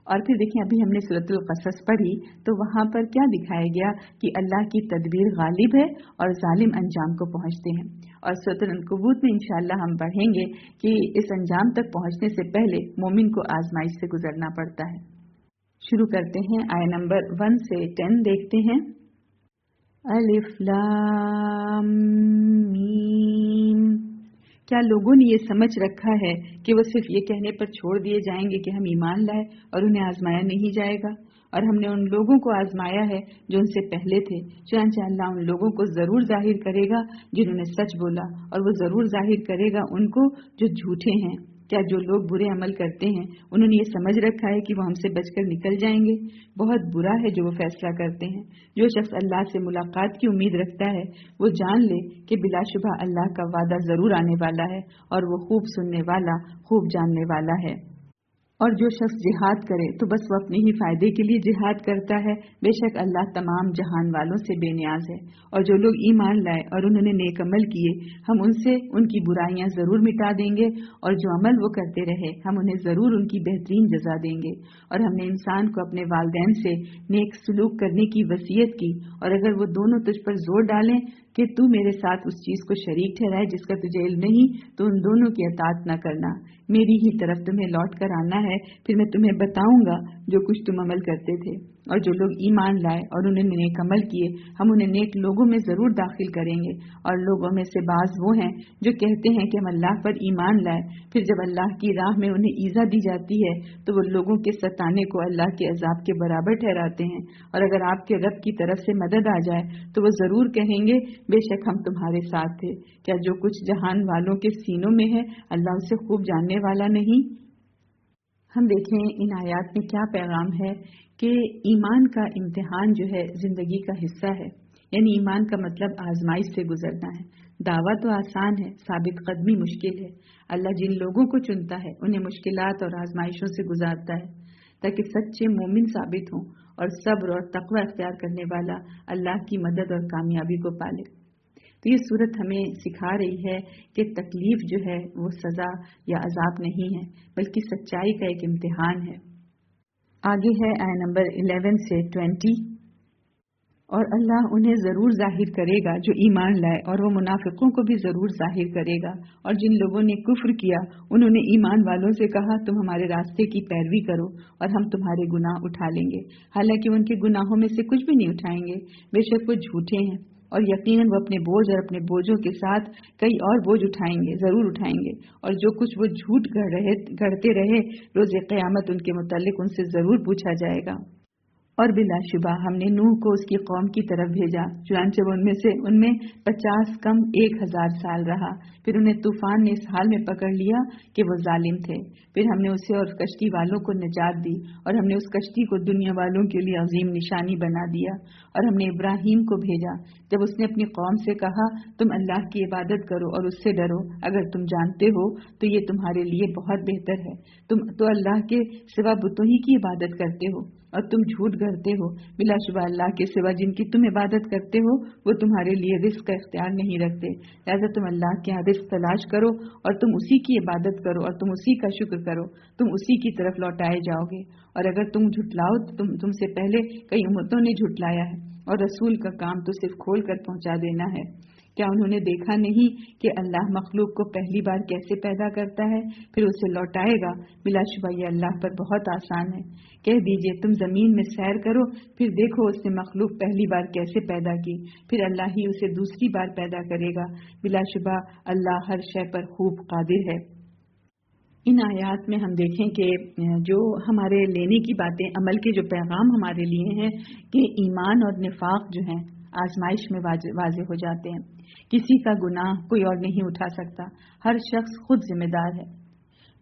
Speaker 1: اور پھر دیکھیں ابھی ہم نے سورۃ القصص پڑھی تو وہاں پر کیا دکھایا گیا کہ اللہ کی تدبیر غالب ہے اور ظالم انجام کو پہنچتے ہیں. اور سورۃ العنکبوت میں انشاءاللہ ہم پڑھیں گے کہ اس انجام تک پہنچنے سے پہلے مومن کو آزمائش سے گزرنا پڑتا ہے. شروع کرتے ہیں. آیت نمبر 1 سے 10 دیکھتے ہیں. الف لام میم. کیا لوگوں نے یہ سمجھ رکھا ہے کہ وہ صرف یہ کہنے پر چھوڑ دیے جائیں گے کہ ہم ایمان لائے اور انہیں آزمایا نہیں جائے گا؟ اور ہم نے ان لوگوں کو آزمایا ہے جو ان سے پہلے تھے، چنانچہ اللہ ان لوگوں کو ضرور ظاہر کرے گا جنہوں نے سچ بولا، اور وہ ضرور ظاہر کرے گا ان کو جو جھوٹے ہیں. کیا جو لوگ برے عمل کرتے ہیں انہوں نے یہ سمجھ رکھا ہے کہ وہ ہم سے بچ کر نکل جائیں گے؟ بہت برا ہے جو وہ فیصلہ کرتے ہیں. جو شخص اللہ سے ملاقات کی امید رکھتا ہے وہ جان لے کہ بلا شبہ اللہ کا وعدہ ضرور آنے والا ہے اور وہ خوب سننے والا، خوب جاننے والا ہے. اور جو شخص جہاد کرے تو بس وہ اپنے ہی فائدے کے لیے جہاد کرتا ہے. بے شک اللہ تمام جہان والوں سے بے نیاز ہے. اور جو لوگ ایمان لائے اور انہوں نے نیک عمل کیے ہم ان سے ان کی برائیاں ضرور مٹا دیں گے، اور جو عمل وہ کرتے رہے ہم انہیں ضرور ان کی بہترین جزا دیں گے. اور ہم نے انسان کو اپنے والدین سے نیک سلوک کرنے کی وصیت کی، اور اگر وہ دونوں تجھ پر زور ڈالیں کہ تو میرے ساتھ اس چیز کو شریک ٹھہرائے جس کا تجھے علم نہیں تو ان دونوں کی اطاعت نہ کرنا. میری ہی طرف تمہیں لوٹ کر آنا ہے، پھر میں تمہیں بتاؤں گا جو کچھ تم عمل کرتے تھے. اور جو لوگ ایمان لائے اور انہوں نے نیک عمل کیے ہم انہیں نیک لوگوں میں ضرور داخل کریں گے. اور لوگوں میں سے بعض وہ ہیں جو کہتے ہیں کہ ہم اللہ پر ایمان لائے، پھر جب اللہ کی راہ میں انہیں ایذا دی جاتی ہے تو وہ لوگوں کے ستانے کو اللہ کے عذاب کے برابر ٹھہراتے ہیں. اور اگر آپ کے رب کی طرف سے مدد آ جائے تو وہ ضرور کہیں گے بے شک ہم تمہارے ساتھ تھے. کیا جو کچھ جہان والوں کے سینوں میں ہے اللہ اسے خوب جاننے والا نہیں؟ ہم دیکھیں ان آیات میں کیا پیغام ہے کہ ایمان کا امتحان جو ہے زندگی کا حصہ ہے. یعنی ایمان کا مطلب آزمائش سے گزرنا ہے. دعویٰ تو آسان ہے، ثابت قدمی مشکل ہے. اللہ جن لوگوں کو چنتا ہے انہیں مشکلات اور آزمائشوں سے گزارتا ہے تاکہ سچے مومن ثابت ہوں اور صبر اور تقوی اختیار کرنے والا اللہ کی مدد اور کامیابی کو پالے. تو یہ صورت ہمیں سکھا رہی ہے کہ تکلیف جو ہے وہ سزا یا عذاب نہیں ہے بلکہ سچائی کا ایک امتحان ہے. آگے ہے آیت نمبر 11 سے 20. اور اللہ انہیں ضرور ظاہر کرے گا جو ایمان لائے، اور وہ منافقوں کو بھی ضرور ظاہر کرے گا. اور جن لوگوں نے کفر کیا انہوں نے ایمان والوں سے کہا تم ہمارے راستے کی پیروی کرو اور ہم تمہارے گناہ اٹھا لیں گے، حالانکہ ان کے گناہوں میں سے کچھ بھی نہیں اٹھائیں گے. بے شک وہ جھوٹے ہیں اور یقیناً وہ اپنے بوجھ اور اپنے بوجھوں کے ساتھ کئی اور بوجھ اٹھائیں گے، ضرور اٹھائیں گے. اور جو کچھ وہ جھوٹ گھڑتے رہے روز قیامت ان کے متعلق ان سے ضرور پوچھا جائے گا. اور بلا شبہ ہم نے نوح کو اس کی قوم کی طرف بھیجا، چنانچہ وہ ان میں 50 کم 1000 سال رہا. پھر انہیں طوفان نے اس حال میں پکڑ لیا کہ وہ ظالم تھے. پھر ہم نے اسے اور کشتی والوں کو نجات دی، اور ہم نے اس کشتی کو دنیا والوں کے لیے عظیم نشانی بنا دیا. اور ہم نے ابراہیم کو بھیجا جب اس نے اپنی قوم سے کہا تم اللہ کی عبادت کرو اور اس سے ڈرو، اگر تم جانتے ہو تو یہ تمہارے لیے بہت بہتر ہے. تم تو اللہ کے سوا بتوں ہی کی عبادت کرتے ہو اور تم جھوٹ گھڑتے ہو. بلا شبہ اللہ کے سوا جن کی تم عبادت کرتے ہو وہ تمہارے لیے رزق کا اختیار نہیں رکھتے، لہذا تم اللہ کے یہاں رزق تلاش کرو اور تم اسی کی عبادت کرو اور تم اسی کا شکر کرو، تم اسی کی طرف لوٹائے جاؤ گے. اور اگر تم جھٹلاؤ تو تم سے پہلے کئی امتوں نے جھٹلایا ہے، اور رسول کا کام تو صرف کھول کر پہنچا دینا ہے. کیا انہوں نے دیکھا نہیں کہ اللہ مخلوق کو پہلی بار کیسے پیدا کرتا ہے پھر اسے لوٹائے گا؟ بلا شبہ یہ اللہ پر بہت آسان ہے. کہہ دیجئے تم زمین میں سیر کرو، پھر دیکھو اس نے مخلوق پہلی بار کیسے پیدا کی، پھر اللہ ہی اسے دوسری بار پیدا کرے گا. بلا شبہ اللہ ہر شے پر خوب قادر ہے. ان آیات میں ہم دیکھیں کہ جو ہمارے لینے کی باتیں، عمل کے جو پیغام ہمارے لیے ہیں کہ ایمان اور نفاق جو ہیں آزمائش میں واضح ہو جاتے ہیں. کسی کا گناہ کوئی اور نہیں اٹھا سکتا، ہر شخص خود ذمہ دار ہے.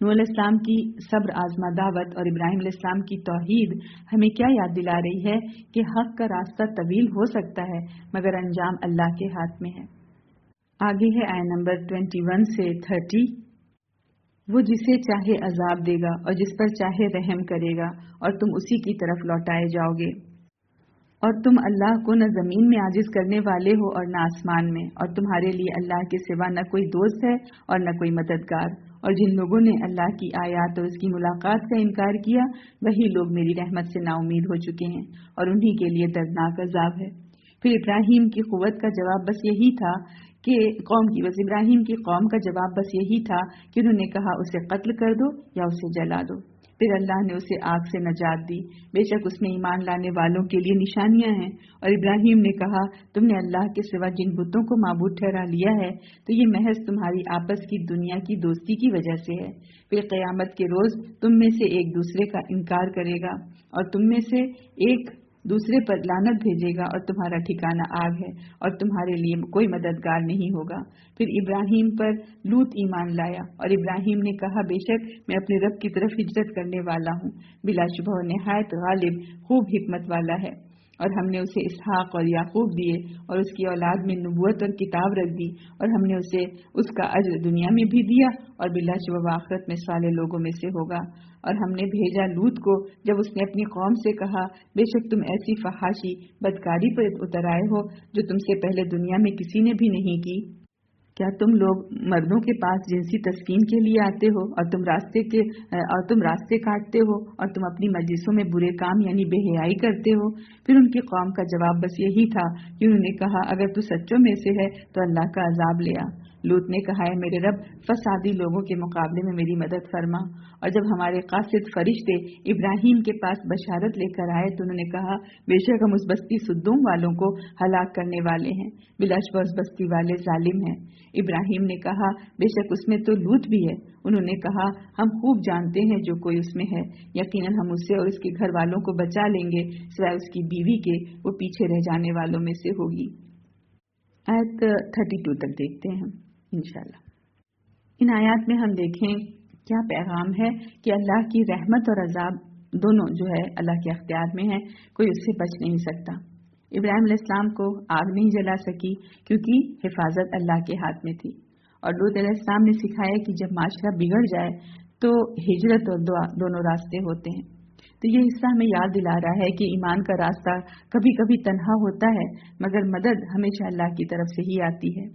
Speaker 1: نوح علیہ السلام کی صبر آزما دعوت اور ابراہیم علیہ السلام کی توحید ہمیں کیا یاد دلا رہی ہے کہ حق کا راستہ طویل ہو سکتا ہے مگر انجام اللہ کے ہاتھ میں ہے. آگے ہے آیت نمبر 21 سے 30. وہ جسے چاہے عذاب دے گا اور جس پر چاہے رحم کرے گا، اور تم اسی کی طرف لوٹائے جاؤ گے. اور تم اللہ کو نہ زمین میں عاجز کرنے والے ہو اور نہ آسمان میں، اور تمہارے لیے اللہ کے سوا نہ کوئی دوست ہے اور نہ کوئی مددگار. اور جن لوگوں نے اللہ کی آیات اور اس کی ملاقات کا انکار کیا وہی لوگ میری رحمت سے نا امید ہو چکے ہیں اور انہی کے لیے دردناک عذاب ہے۔ پھر ابراہیم کی قوت کا جواب بس یہی تھا کہ ابراہیم کی قوم کا جواب بس یہی تھا کہ انہوں نے کہا اسے قتل کر دو یا اسے جلا دو۔ پھر اللہ نے اسے آگ سے نجات دی، بے شک اس میں ایمان لانے والوں کے لیے نشانیاں ہیں۔ اور ابراہیم نے کہا تم نے اللہ کے سوا جن بتوں کو معبود ٹھہرا لیا ہے تو یہ محض تمہاری آپس کی دنیا کی دوستی کی وجہ سے ہے۔ پھر قیامت کے روز تم میں سے ایک دوسرے کا انکار کرے گا اور تم میں سے ایک دوسرے پر لعنت بھیجے گا اور تمہارا ٹھکانہ آگ ہے اور تمہارے لیے کوئی مددگار نہیں ہوگا۔ پھر ابراہیم پر لوط ایمان لایا اور ابراہیم نے کہا بے شک میں اپنے رب کی طرف ہجرت کرنے والا ہوں، بلا شبہ نہایت غالب خوب حکمت والا ہے۔ اور ہم نے اسے اسحاق اور یعقوب دیے اور اس کی اولاد میں نبوت اور کتاب رکھ دی اور ہم نے اسے اس کا اجر دنیا میں بھی دیا اور بلا شبہ آخرت میں صالح لوگوں میں سے ہوگا۔ اور ہم نے بھیجا لوط کو جب اس نے اپنی قوم سے کہا بے شک تم ایسی فحاشی بدکاری پر اتر آئے ہو جو تم سے پہلے دنیا میں کسی نے بھی نہیں کی۔ کیا تم لوگ مردوں کے پاس جنسی تسکین کے لیے آتے ہو اور تم راستے کاٹتے ہو اور تم اپنی مجلسوں میں برے کام یعنی بے حیائی کرتے ہو؟ پھر ان کی قوم کا جواب بس یہی تھا کہ انہوں نے کہا اگر تو سچوں میں سے ہے تو اللہ کا عذاب لے آ۔ لوط نے کہا ہے میرے رب فسادی لوگوں کے مقابلے میں میری مدد فرما۔ اور جب ہمارے قاصد فرشتے ابراہیم کے پاس بشارت لے کر آئے تو انہوں نے کہا بے شک ہم اس بستی سدوم والوں کو ہلاک کرنے والے ہیں، بلا شبہ اس بستی والے ظالم ہیں۔ ابراہیم نے کہا بے شک اس میں تو لوط بھی ہے۔ انہوں نے کہا ہم خوب جانتے ہیں جو کوئی اس میں ہے، یقیناً ہم اسے اور اس کے گھر والوں کو بچا لیں گے سوائے اس کی بیوی کے، وہ پیچھے رہ جانے والوں میں سے ہوگی۔ آیت 32 تک دیکھتے ہیں انشاءاللہ۔ ان آیات میں ہم دیکھیں کیا پیغام ہے کہ اللہ کی رحمت اور عذاب دونوں جو ہے اللہ کے اختیار میں ہے، کوئی اس سے بچ نہیں سکتا۔ ابراہیم علیہ السلام کو آگ نہیں جلا سکی کیونکہ حفاظت اللہ کے ہاتھ میں تھی، اور لوط علیہ السلام نے سکھایا کہ جب معاشرہ بگڑ جائے تو ہجرت اور دعا دونوں راستے ہوتے ہیں۔ تو یہ حصہ ہمیں یاد دلا رہا ہے کہ ایمان کا راستہ کبھی کبھی تنہا ہوتا ہے مگر مدد ہمیشہ اللہ کی طرف سے ہی آتی ہے۔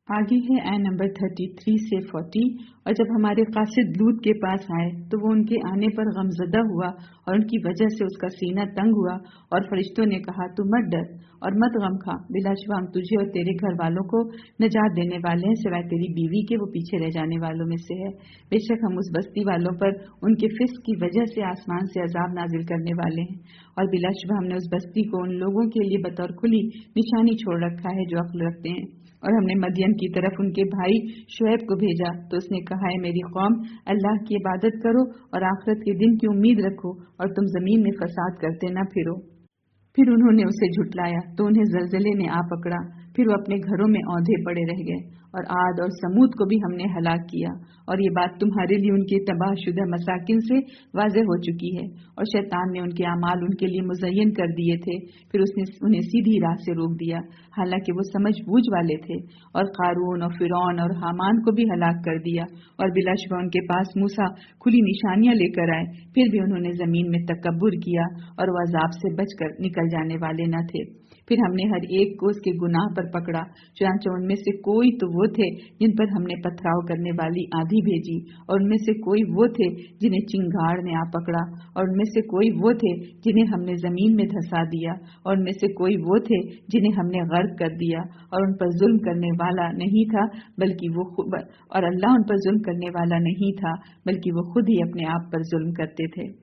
Speaker 1: آگے ہے آیت نمبر 33 سے 40۔ اور جب ہمارے قاصد لوط کے پاس آئے تو وہ ان کے آنے پر غمزدہ ہوا اور ان کی وجہ سے اس کا سینہ تنگ ہوا، اور فرشتوں نے کہا تو مت ڈر اور مت غم کھا، بلا شبہ ہم تجھے اور تیرے گھر والوں کو نجات دینے والے ہیں سوائے تیری بیوی کے، وہ پیچھے رہ جانے والوں میں سے ہے۔ بے شک ہم اس بستی والوں پر ان کے فسق کی وجہ سے آسمان سے عذاب نازل کرنے والے ہیں، اور بلا شبہ ہم نے اس بستی کو ان لوگوں کے لیے بطور کھلی نشانی چھوڑ رکھا ہے جو عقل رکھتے ہیں۔ اور ہم نے مدین کی طرف ان کے بھائی شعیب کو بھیجا تو اس نے کہا ہے میری قوم اللہ کی عبادت کرو اور آخرت کے دن کی امید رکھو اور تم زمین میں فساد کرتے نہ پھرو۔ پھر انہوں نے اسے جھٹلایا تو انہیں زلزلے نے آ پکڑا، پھر وہ اپنے گھروں میں اوندھے پڑے رہ گئے، اور عاد اور سمود کو بھی ہم نے ہلاک کیا، اور یہ بات تمہارے لیے ان کے تباہ شدہ مساکن سے واضح ہو چکی ہے، اور شیطان نے ان کے اعمال ان کے لیے مزین کر دیے تھے، پھر اس نے انہیں سیدھی راہ سے روک دیا، حالانکہ وہ سمجھ بوجھ والے تھے، اور قارون اور فرعون اور حامان کو بھی ہلاک کر دیا، اور بلا شبہ ان کے پاس موسیٰ کھلی نشانیاں لے کر آئے، پھر بھی انہوں نے زمین میں تکبر کیا اور وہ عذاب سے بچ کر نکل جانے والے نہ تھے۔ پھر ہم نے ہر ایک کو اس کے گناہ پر پکڑا، چنانچہ ان میں سے کوئی تو وہ تھے جن پر ہم نے پتھراؤ کرنے والی آندھی بھیجی، اور ان میں سے کوئی وہ تھے جنہیں چنگاڑ نے آ پکڑا، اور ان میں سے کوئی وہ تھے جنہیں ہم نے زمین میں دھسا دیا، اور ان میں سے کوئی وہ تھے جنہیں ہم نے غرق کر دیا، اور ان پر ظلم کرنے والا نہیں تھا بلکہ اور اللہ ان پر ظلم کرنے والا نہیں تھا بلکہ وہ خود ہی اپنے آپ پر ظلم کرتے تھے۔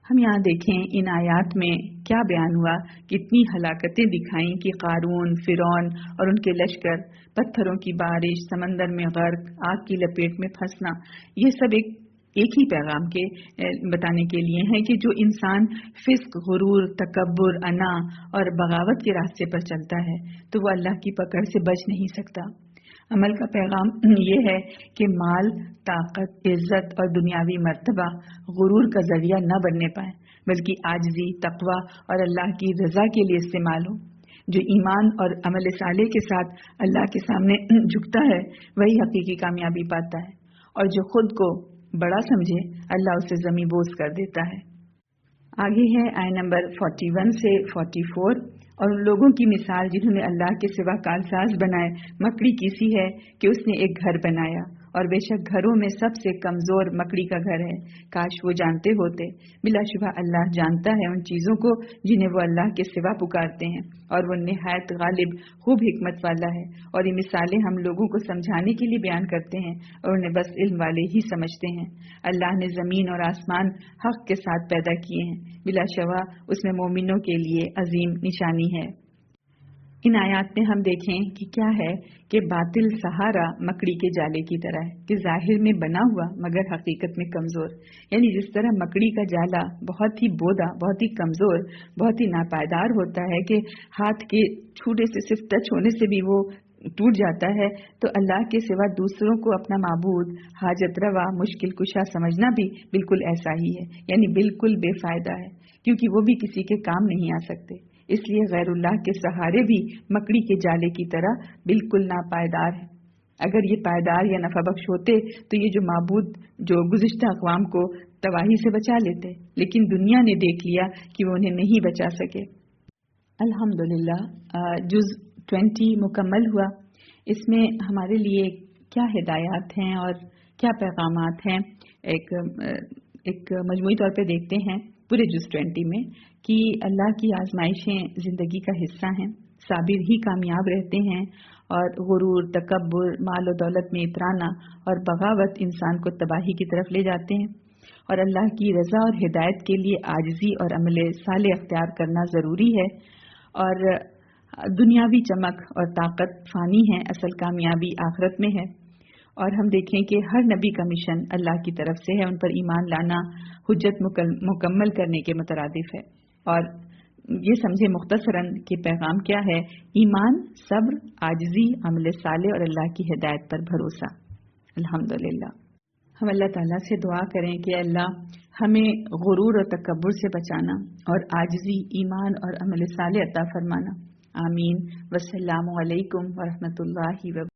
Speaker 1: ہم یہاں دیکھیں ان آیات میں کیا بیان ہوا، کتنی ہلاکتیں دکھائیں کہ قارون، فرعون اور ان کے لشکر، پتھروں کی بارش، سمندر میں غرق، آگ کی لپیٹ میں پھنسنا، یہ سب ایک ہی پیغام کے بتانے کے لیے ہیں کہ جو انسان فسق، غرور، تکبر، انا اور بغاوت کے راستے پر چلتا ہے تو وہ اللہ کی پکڑ سے بچ نہیں سکتا۔ عمل کا پیغام یہ ہے کہ مال، طاقت، عزت اور دنیاوی مرتبہ غرور کا ذریعہ نہ بننے پائے بلکہ عاجزی، تقوی اور اللہ کی رضا کے لیے استعمال ہو۔ جو ایمان اور عمل صالح کے ساتھ اللہ کے سامنے جھکتا ہے وہی حقیقی کامیابی پاتا ہے، اور جو خود کو بڑا سمجھے اللہ اسے زمیں بوس کر دیتا ہے۔ آگے ہے آیت نمبر 41 سے 44۔ اور ان لوگوں کی مثال جنہوں نے اللہ کے سوا کارساز بنائے، مکڑی کی سی ہے کہ اس نے ایک گھر بنایا اور بے شک گھروں میں سب سے کمزور مکڑی کا گھر ہے۔ کاش وہ جانتے ہوتے۔ بلا شبہ اللہ جانتا ہے ان چیزوں کو جنہیں وہ اللہ کے سوا پکارتے ہیں، اور وہ نہایت غالب خوب حکمت والا ہے۔ اور یہ مثالیں ہم لوگوں کو سمجھانے کے لیے بیان کرتے ہیں، اور انہیں بس علم والے ہی سمجھتے ہیں۔ اللہ نے زمین اور آسمان حق کے ساتھ پیدا کیے ہیں، بلا شبہ اس میں مومنوں کے لیے عظیم نشانی ہے۔ ان آیات میں ہم دیکھیں کہ کیا ہے کہ باطل سہارا مکڑی کے جالے کی طرح ہے کہ ظاہر میں بنا ہوا مگر حقیقت میں کمزور۔ یعنی جس طرح مکڑی کا جالا بہت ہی بودا، بہت ہی کمزور، بہت ہی ناپائیدار ہوتا ہے کہ ہاتھ کے چھوٹے سے صرف ٹچ ہونے سے بھی وہ ٹوٹ جاتا ہے، تو اللہ کے سوا دوسروں کو اپنا معبود، حاجت روا، مشکل کشا سمجھنا بھی بالکل ایسا ہی ہے، یعنی بالکل بے فائدہ ہے، کیونکہ وہ بھی کسی کے کام نہیں آ سکتے۔ اس لیے غیر اللہ کے سہارے بھی مکڑی کے جالے کی طرح بالکل ناپائیدار ہیں۔ اگر یہ پائیدار یا نفع بخش ہوتے تو یہ جو معبود جو گزشتہ اقوام کو تباہی سے بچا لیتے، لیکن دنیا نے دیکھ لیا کہ وہ انہیں نہیں بچا سکے۔ الحمدللہ جز 20 مکمل ہوا۔ اس میں ہمارے لیے کیا ہدایات ہیں اور کیا پیغامات ہیں، ایک مجموعی طور پہ دیکھتے ہیں پورے جز 20 میں کہ اللہ کی آزمائشیں زندگی کا حصہ ہیں، صابر ہی کامیاب رہتے ہیں، اور غرور، تکبر، مال و دولت میں اترانا اور بغاوت انسان کو تباہی کی طرف لے جاتے ہیں، اور اللہ کی رضا اور ہدایت کے لیے عاجزی اور عمل صالح اختیار کرنا ضروری ہے۔ اور دنیاوی چمک اور طاقت فانی ہے، اصل کامیابی آخرت میں ہے۔ اور ہم دیکھیں کہ ہر نبی کا مشن اللہ کی طرف سے ہے، ان پر ایمان لانا حجت مکمل کرنے کے مترادف ہے۔ اور یہ سمجھے مختصراً کہ پیغام کیا ہے: ایمان، صبر، عاجزی، عمل صالح اور اللہ کی ہدایت پر بھروسہ۔ الحمدللہ ہم اللہ تعالیٰ سے دعا کریں کہ اللہ ہمیں غرور اور تکبر سے بچانا اور عاجزی، ایمان اور عمل صالح عطا فرمانا۔ آمین۔ والسلام علیکم ورحمۃ اللہ وبرکاتہ۔